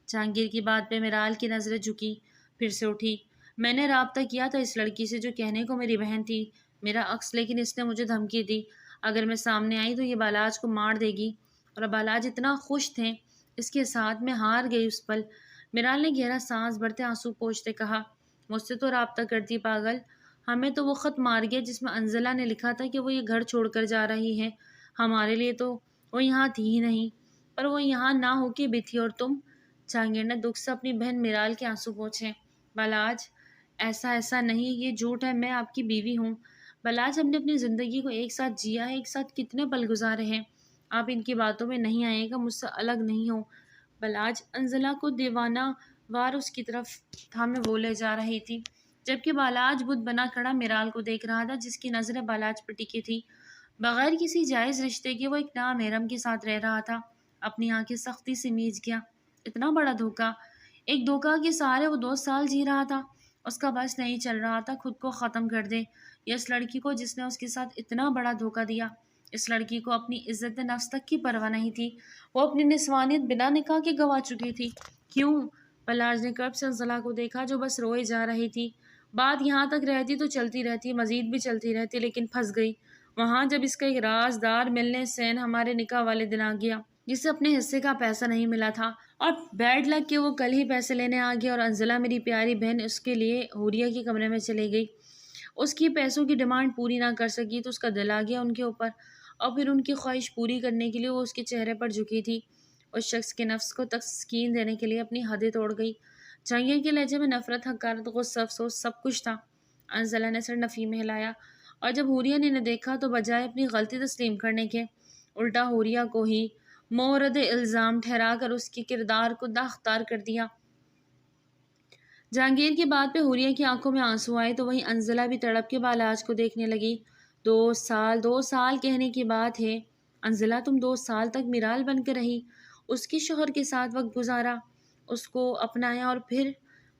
جہانگیر کی بات پہ میرال کی نظریں جھکی، پھر سے اٹھی۔ میں نے رابطہ کیا تھا اس لڑکی سے جو کہنے کو میری بہن تھی، میرا عکس، لیکن اس نے مجھے دھمکی دی اگر میں سامنے آئی تو یہ بلاج کو مار دے گی، اور بلاج اتنا خوش تھے اس کے ساتھ، میں ہار گئی اس پل۔ میرال نے گہرا سانس بھرتے آنسو پوچھتے کہا، مجھ سے تو رابطہ کرتی پاگل، ہمیں تو وہ خط مار گیا جس میں انزلہ نے لکھا تھا کہ وہ یہ گھر چھوڑ کر جا رہی ہے۔ ہمارے لیے تو وہ یہاں تھی ہی نہیں، پر وہ یہاں نہ ہو کے بھی تھی، اور تم؟ جہانگیر نے دکھ سے اپنی بہن میرال کے آنسو پوچھے۔ بلاج، ایسا نہیں، یہ جھوٹ ہے، میں آپ کی بیوی ہوں۔ بلاج، ہم نے اپنی زندگی کو ایک ساتھ جیا ہے، ایک ساتھ کتنے پل گزارے ہیں، آپ ان کی باتوں میں نہیں آئے گا، مجھ سے الگ نہیں ہو۔ بلاج انزلہ کو دیوانہ وار اس کی طرف تھامے وہ لے جا رہی تھی، جبکہ بلاج بت بنا کھڑا میرال کو دیکھ رہا تھا جس کی نظریں بلاج پر ٹکی تھی۔ بغیر کسی جائز رشتے کے وہ ایک نامحرم کے ساتھ رہ رہا تھا، اپنی آنکھیں سختی سے میچ گیا۔ اتنا بڑا دھوکا، ایک دھوکا کے سہارے وہ 2 سال جی رہا تھا۔ اس کا بس نہیں چل رہا تھا خود کو ختم کر دے، یا اس لڑکی کو جس نے اس کے ساتھ اتنا بڑا دھوکا دیا۔ اس لڑکی کو اپنی عزت نفس تک کی پرواہ نہیں تھی، وہ اپنی نسوانیت بنا نکاح کے گوا چکی تھی۔ کیوں؟ بلاج نے کرب سے انزلہ کو دیکھا جو بس روئے جا رہی تھی۔ بات یہاں تک رہتی تو چلتی رہتی، مزید بھی چلتی رہتی، لیکن پھنس گئی وہاں جب اس کا ایک رازدار ملنے سین ہمارے نکاح والے دن آ گیا، جسے اپنے حصے کا پیسہ نہیں ملا تھا، اور بیڈ لک کہ وہ کل ہی پیسے لینے آ گیا، اور انزلہ میری پیاری بہن اس کے لیے حوریہ کے کمرے میں چلی گئی۔ اس کی پیسوں کی ڈیمانڈ پوری نہ کر سکی تو اس کا دل آ گیا ان کے اوپر، اور پھر ان کی خواہش پوری کرنے کے لیے وہ اس کے چہرے پر جھکی تھی، اس شخص کے نفس کو تسکین دینے کے لیے اپنی حدیں توڑ گئی۔ جہانگیر کے لہجے میں نفرت، حقارت، غصہ، افسوس سب کچھ تھا۔ انزلہ نے سر نفی میں ہلایا، اور جب حوریہ نے انہیں دیکھا تو بجائے اپنی غلطی تسلیم کرنے کے، الٹا حوریہ کو ہی مورد الزام ٹھہرا کر اس کے کردار کو داغدار کر دیا۔ جہانگیر کی بات پہ حوریہ کی آنکھوں میں آنسو آئے تو وہیں انزلہ بھی تڑپ کے بلاج کو دیکھنے لگی۔ 2 سال کہنے کی بات ہے انزلہ، تم 2 سال تک میرال بن کے رہی، اس کے شوہر کے ساتھ وقت گزارا، اس کو اپنایا اور پھر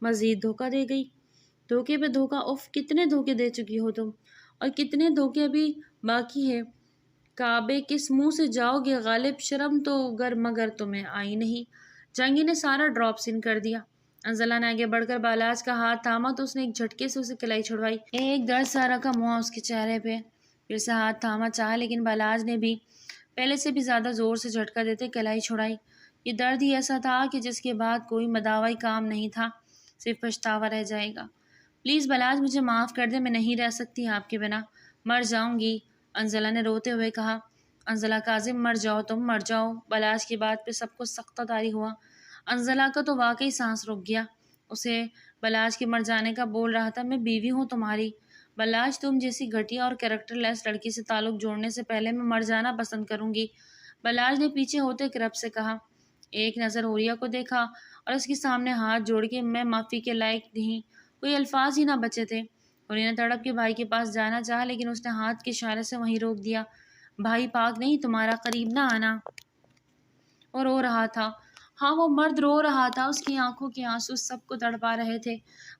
مزید دھوکہ دے گئی۔ دھوکے پہ دھوکہ، اف کتنے دھوکے دے چکی ہو تم، اور کتنے دھوکے ابھی باقی ہے۔ کعبے کس منہ سے جاؤ گے غالب، شرم تو گر مگر تمہیں آئی نہیں۔ جہانگیر نے سارا ڈراپ سین کر دیا۔ انزلہ نے آگے بڑھ کر بالاج کا ہاتھ تھاما تو اس نے ایک جھٹکے سے اسے کلائی چھڑوائی۔ ایک درد سا رقم ہوا اس کے چہرے پہ، پھر سے ہاتھ تھاما چاہا لیکن بالاج نے بھی پہلے سے بھی زیادہ زور سے جھٹکا دیتے کلائی چھڑائی۔ یہ درد ہی ایسا تھا کہ جس کے بعد کوئی مداوائی کام نہیں تھا، صرف پچھتاوا رہ جائے گا۔ پلیز بالاج مجھے معاف کر دے، میں نہیں رہ سکتی آپ کے بنا، مر جاؤں گی، انزلہ نے روتے ہوئے کہا۔ انزلہ کاظم مر جاؤ، تم مر جاؤ۔ بالاج کی بات پہ سب کو سختہ طاری ہوا۔ انزلہ کا تو واقعی سانس رک گیا۔ اسے بالاج کے مر جانے کا بول رہا تھا، میں بیوی ہوں تمہاری، بالاج تم جیسی گھٹیا اور کریکٹر لیس لڑکی سے تعلق جوڑنے سے پہلے میں مر جانا پسند کروں گی، بالاج نے پیچھے ہوتے کرب سے کہا۔ ایک نظر حوریہ کو دیکھا اور اس کے سامنے ہاتھ جوڑ کے میں معافی کے لائق نہیں، کوئی الفاظ ہی نہ بچے تھے۔ حوریہ نے تڑپ کے بھائی کے پاس جانا چاہا لیکن اس نے ہاتھ کے اشارے سے وہیں روک دیا۔ بھائی پاک نہیں، تمہارا قریب نہ آنا۔ اور رو رہا تھا، ہاں وہ مرد رو رہا تھا، اس کی آنکھوں کے آنسو سب کو تڑپا رہے تھے۔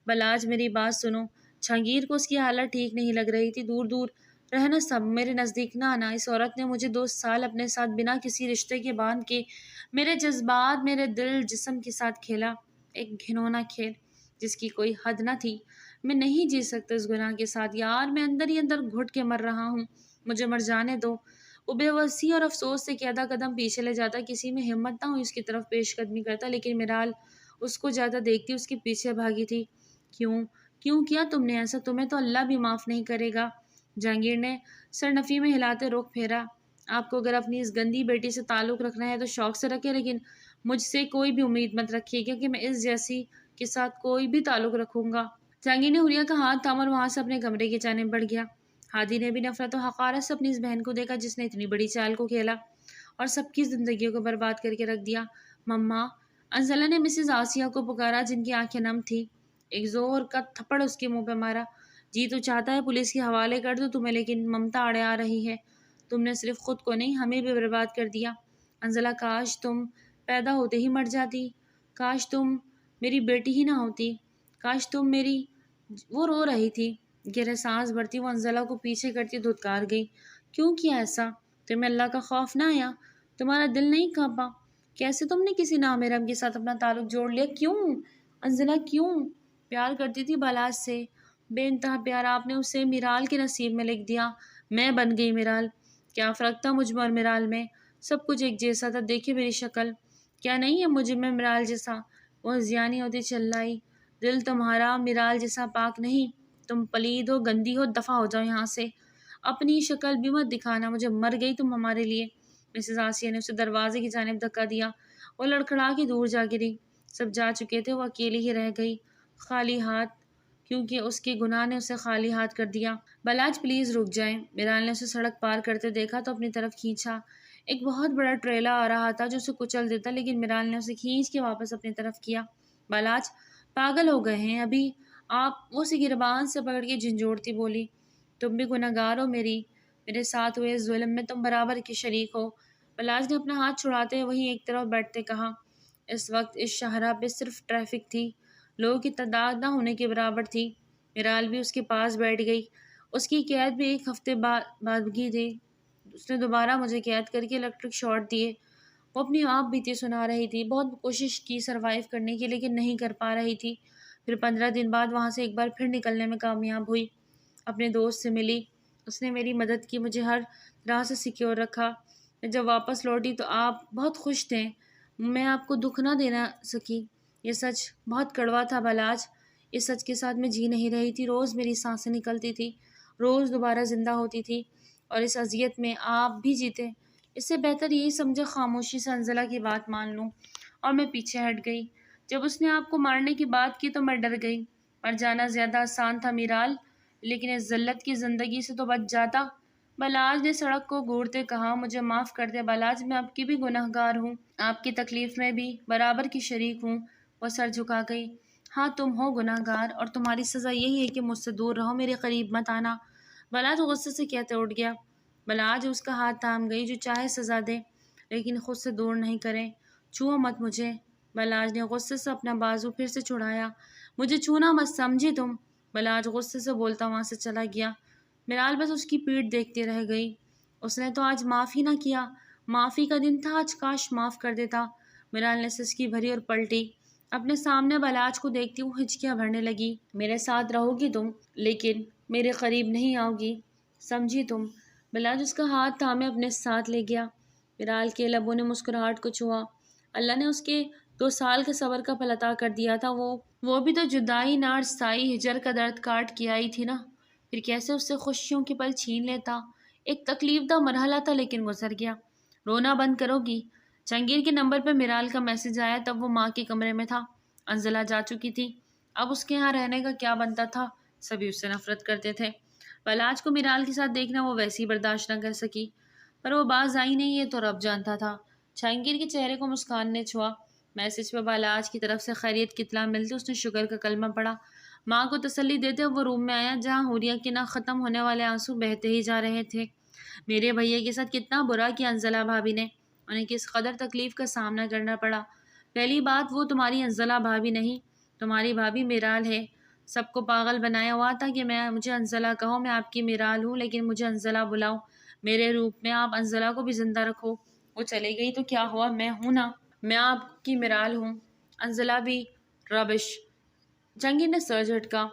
بالاج میری بات سنو، جہانگیر کو اس کی حالت ٹھیک نہیں لگ رہی تھی، دور دور رہنا، سب میرے نزدیک نہ آنا۔ اس عورت نے مجھے 2 سال اپنے ساتھ بنا کسی رشتے کے باندھ کے میرے جذبات، میرے دل جسم کے ساتھ کھیلا، ایک گھنونا کھیل جس کی کوئی حد نہ تھی۔ میں نہیں جی سکتا اس گناہ کے ساتھ یار، میں اندر ہی اندر گھٹ کے مر رہا ہوں، مجھے مر جانے دو۔ وہ بے بسی اور افسوس سے آدھا قدم پیچھے لے جاتا، کسی میں ہمت نہ ہوئی اس کی طرف پیش قدمی کرتا، لیکن میرال اس کو جاتا دیکھتی اس کے پیچھے بھاگی تھی۔ کیوں کیا تم نے ایسا؟ تمہیں تو اللہ بھی معاف نہیں کرے گا۔ جہانگیر نے سر نفی میں ہلاتے رخ پھیرا۔ آپ کو اگر اپنی اس گندی بیٹی سے تعلق رکھنا ہے تو شوق سے رکھے، لیکن مجھ سے کوئی بھی امید مت رکھیے گا کہ میں اس جیسی کے ساتھ کوئی بھی تعلق رکھوں گا۔ جہانگیر نے حوریہ کا ہاتھ تھاما اور وہاں سے اپنے کمرے کی جانب بڑھ گیا۔ ہادی نے بھی نفرت و حقارت سے اپنی اس بہن کو دیکھا جس نے اتنی بڑی چال کو کھیلا اور سب کی زندگیوں کو برباد کر کے رکھ دیا۔ مما، انزلہ نے مسز آسیہ کو پکارا جن کی آنکھیں نم تھی۔ ایک زور کا تھپڑ اس کے منہ پہ مارا۔ جی تو چاہتا ہے پولیس کے حوالے کر دو تمہیں، لیکن ممتا آڑے آ رہی ہے، تم نے صرف خود کو نہیں ہمیں بھی برباد کر دیا۔ انزلہ کاش تم پیدا ہوتے ہی مر جاتی، کاش تم میری بیٹی ہی نہ ہوتی، کاش تم میری۔ وہ رو رہی تھی، گہرے سانس بھرتی وہ انزلہ کو پیچھے کرتی دھتکار گئی۔ کیوں کیا ایسا؟ تمہیں اللہ کا خوف نہ آیا؟ تمہارا دل نہیں کانپا؟ کیسے تم نے کسی نامحرم کے ساتھ اپنا تعلق جوڑ لیا؟ کیوں انزلہ، کیوں؟ پیار کرتی تھی بالاج سے، بے انتہا پیار، آپ نے اسے میرال کے نصیب میں لکھ دیا، میں بن گئی میرال۔ کیا فرق تھا مجھ میں اور میرال میں؟ سب کچھ ایک جیسا تھا، دیکھے میری شکل، کیا نہیں ہے مجھے میں میرال جیسا؟ وہ زیانی ہوتی چلائی، دل تمہارا میرال جیسا پاک نہیں، تم پلید ہو، گندی ہو، دفع ہو جاؤ یہاں سے، اپنی شکل بھی مت دکھانا مجھے، مر گئی تم ہمارے لیے۔ مسز آسیہ نے اسے دروازے کی جانب دھکا دیا، وہ لڑکھڑا کے دور جا گری۔ سب جا چکے تھے، وہ اکیلی ہی رہ گئی، خالی ہاتھ، کیونکہ اس کے گناہ نے اسے خالی ہاتھ کر دیا۔ بالاج پلیز رک جائیں۔ میرال نے اسے سڑک پار کرتے دیکھا تو اپنی طرف کھینچا۔ ایک بہت بڑا ٹریلا آ رہا تھا جو اسے کچل دیتا، لیکن میرال نے اسے کھینچ کے واپس اپنی طرف کیا۔ بالاج پاگل ہو گئے ہیں ابھی آپ؟ وہ اسے گربان سے پکڑ کے جھنجھوڑتی بولی، تم بھی گنہگار ہو، میرے ساتھ ہوئے اس ظلم میں تم برابر کے شریک ہو۔ بالاج نے اپنا ہاتھ چھڑاتے وہیں ایک طرف بیٹھتے کہا، اس وقت اس شاہراہ پہ صرف ٹریفک تھی، لوگوں کی تعداد نہ ہونے کے برابر تھی۔ میرال بھی اس کے پاس بیٹھ گئی۔ اس کی قید بھی 1 ہفتے بعدگی تھی، اس نے دوبارہ مجھے قید کر کے الیکٹرک شاٹ دیے۔ وہ اپنی آپ بیتی سنا رہی تھی، بہت کوشش کی سروائیو کرنے کی لیکن نہیں کر پا رہی تھی۔ پھر 15 دن بعد وہاں سے ایک بار پھر نکلنے میں کامیاب ہوئی، اپنے دوست سے ملی، اس نے میری مدد کی، مجھے ہر طرح سے سیکیور رکھا۔ میں جب واپس لوٹی تو آپ بہت خوش تھے، میں آپ کو دکھ نہ دینا سکی، یہ سچ بہت کڑوا تھا بالاج، اس سچ کے ساتھ میں جی نہیں رہی تھی، روز میری سانسیں نکلتی تھی، روز دوبارہ زندہ ہوتی تھی، اور اس اذیت میں آپ بھی جیتے۔ اس سے بہتر یہی سمجھا خاموشی سے انزلہ کی بات مان لوں، اور میں پیچھے ہٹ گئی۔ جب اس نے آپ کو مارنے کی بات کی تو میں ڈر گئی، مر جانا زیادہ آسان تھا میرال، لیکن اس ذلت کی زندگی سے تو بچ جاتا۔ بالاج نے سڑک کو گھورتے کہا، مجھے معاف کر دے بالاج، میں آپ کی بھی گناہ گار ہوں، آپ کی تکلیف میں بھی برابر کی شریک ہوں۔ وہ سر جھکا گئی، ہاں تم ہو گناہ گار، اور تمہاری سزا یہی ہے کہ مجھ سے دور رہو، میرے قریب مت آنا۔ بالاج غصے سے کہتے اٹھ گیا۔ بالاج اس کا ہاتھ تھام گئی، جو چاہے سزا دے لیکن خود سے دور نہیں کرے، چھو مت مجھے، بلاج نے غصے سے اپنا بازو پھر سے چھڑایا۔ مجھے چھونا مت سمجھی تم؟ بلاج غصے سے بولتا وہاں سے چلا گیا۔ میرال بس اس کی پیٹھ دیکھتے رہ گئی۔ اس نے تو آج معاف ہی نہ کیا۔ معافی کا دن تھا آج، کاش معاف کر دیتا۔ میرال نے سسکی بھری اور پلٹی۔ اپنے سامنے بلاج کو دیکھتی وہ ہچکیاں بھرنے لگی۔ میرے ساتھ رہو گی تم، لیکن میرے قریب نہیں آؤ گی، سمجھی تم؟ بلاج اس کا ہاتھ تھامے اپنے ساتھ لے گیا۔ میرال کے لبوں نے مسکراہٹ کو چھوا۔ اللہ نے اس کے 2 سال کے صبر کا پھل عطا کر دیا تھا۔ وہ بھی تو جدائی، نار، سائی، ہجر کا درد کاٹ کے آئی تھی نا، پھر کیسے اس سے خوشیوں کے پل چھین لیتا؟ ایک تکلیف دہ مرحلہ تھا لیکن گزر گیا۔ رونا بند کرو گی؟ جہانگیر کے نمبر پہ میرال کا میسج آیا، تب وہ ماں کے کمرے میں تھا۔ انزلہ جا چکی تھی، اب اس کے یہاں رہنے کا کیا بنتا تھا؟ سبھی اس سے نفرت کرتے تھے۔ بلاج کو میرال کے ساتھ دیکھنا وہ ویسے ہی برداشت نہ کر سکی، پر وہ باز آئی نہیں، یہ تو رب جانتا تھا۔ جہانگیر کے چہرے کو مسکان نے چھوا۔ میسج پہ بلاج کی طرف سے خیریت کی اطلاع ملتے اس نے شکر کا کلمہ پڑھا۔ ماں کو تسلی دیتے وہ روم میں آیا، جہاں حوریہ کے نہ ختم ہونے والے آنسو بہتے ہی جا رہے تھے۔ میرے بھیا کے ساتھ کتنا برا کیا انزلہ بھابی نے، انہیں کس قدر تکلیف کا سامنا کرنا پڑا۔ پہلی بات، وہ تمہاری انزلہ بھابی نہیں، تمہاری بھابی میرال ہے۔ سب کو پاگل بنایا ہوا تھا کہ مجھے انزلہ کہو، میں آپ کی میرال ہوں، لیکن مجھے انزلہ بلاؤ میرے روپ میں، آپ انزلہ کو بھی زندہ رکھو۔ وہ چلی گئی تو کیا ہوا، میں ہوں نا، میں آپ کی میرال ہوں، انزلہ بھی ربش۔ جہانگیر نے سر جھٹکا۔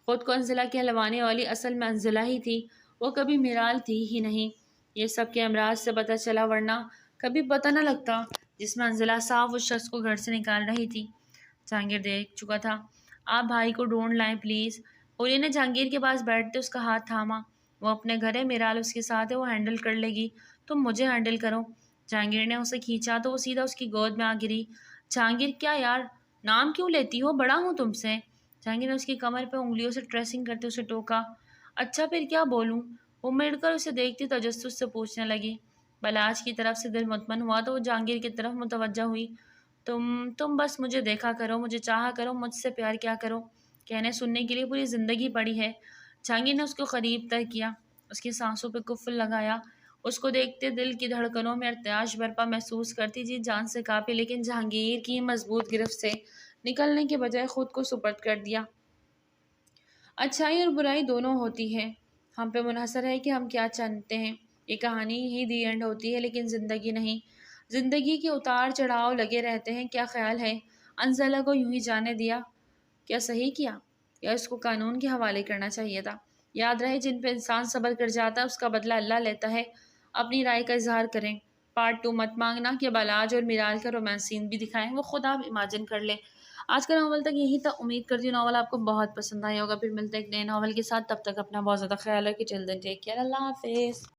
خود کو انزلہ کہلوانے والی اصل میں انزلہ ہی تھی، وہ کبھی میرال تھی ہی نہیں۔ یہ سب کے امراض سے پتہ چلا، ورنہ کبھی پتہ نہ لگتا۔ جس میں انزلہ صاحب اس شخص کو گھر سے نکال رہی تھی۔ جہانگیر دیکھ چکا تھا۔ آپ بھائی کو ڈھونڈ لائیں پلیز۔ حوریہ نے جہانگیر کے پاس بیٹھتے اس کا ہاتھ تھاما۔ وہ اپنے گھر ہے، میرال اس کے ساتھ ہے، وہ ہینڈل کر لے گی، تم مجھے ہینڈل کرو۔ جہانگیر نے اسے کھینچا تو وہ سیدھا اس کی گود میں آ گری۔ جہانگیر کیا یار، نام کیوں لیتی ہو، بڑا ہوں تم سے۔ جہانگیر نے اس کی کمر پہ انگلیوں سے ٹریسنگ کرتے اسے ٹوکا۔ اچھا پھر کیا بولوں؟ وہ مڑ کر اسے دیکھتی تجسس سے پوچھنے لگی۔ بلاج کی طرف سے دل مطمئن ہوا تو وہ جہانگیر کی طرف متوجہ ہوئی۔ تم بس مجھے دیکھا کرو، مجھے چاہا کرو، مجھ سے پیار کیا کرو، کہنے سننے کے لیے پوری زندگی پڑی ہے۔ جہانگیر نے اس کو قریب تر کیا، اس کی سانسوں پہ قفل لگایا۔ اس کو دیکھتے دل کی دھڑکنوں میں ارتعاش برپا محسوس کرتی، جی جان سے کانپی، لیکن جہانگیر کی مضبوط گرفت سے نکلنے کے بجائے خود کو سپرد کر دیا۔ اچھائی اور برائی دونوں ہوتی ہے، ہم پہ منحصر ہے کہ ہم کیا چاہتے ہیں۔ یہ کہانی ہی دی اینڈ ہوتی ہے، لیکن زندگی نہیں۔ زندگی کے اتار چڑھاؤ لگے رہتے ہیں۔ کیا خیال ہے انزلہ کو یوں ہی جانے دیا؟ کیا صحیح کیا، یا اس کو قانون کے حوالے کرنا چاہیے تھا؟ یاد رہے، جن پہ انسان صبر کر جاتا ہے اس کا بدلہ اللہ لیتا ہے۔ اپنی رائے کا اظہار کریں۔ پارٹ 2 مت مانگنا کہ بلاج اور میرال کا رومانس سین بھی دکھائیں، وہ خود آپ امیجن کر لیں۔ آج کا ناول تک یہی تھا، امید کرتی ہوں ناول آپ کو بہت پسند آیا ہوگا۔ پھر ملتے ہیں ایک نئے ناول کے ساتھ، تب تک اپنا بہت زیادہ خیال رکھیں۔ ٹل دین ٹیک کیئر، اللہ حافظ۔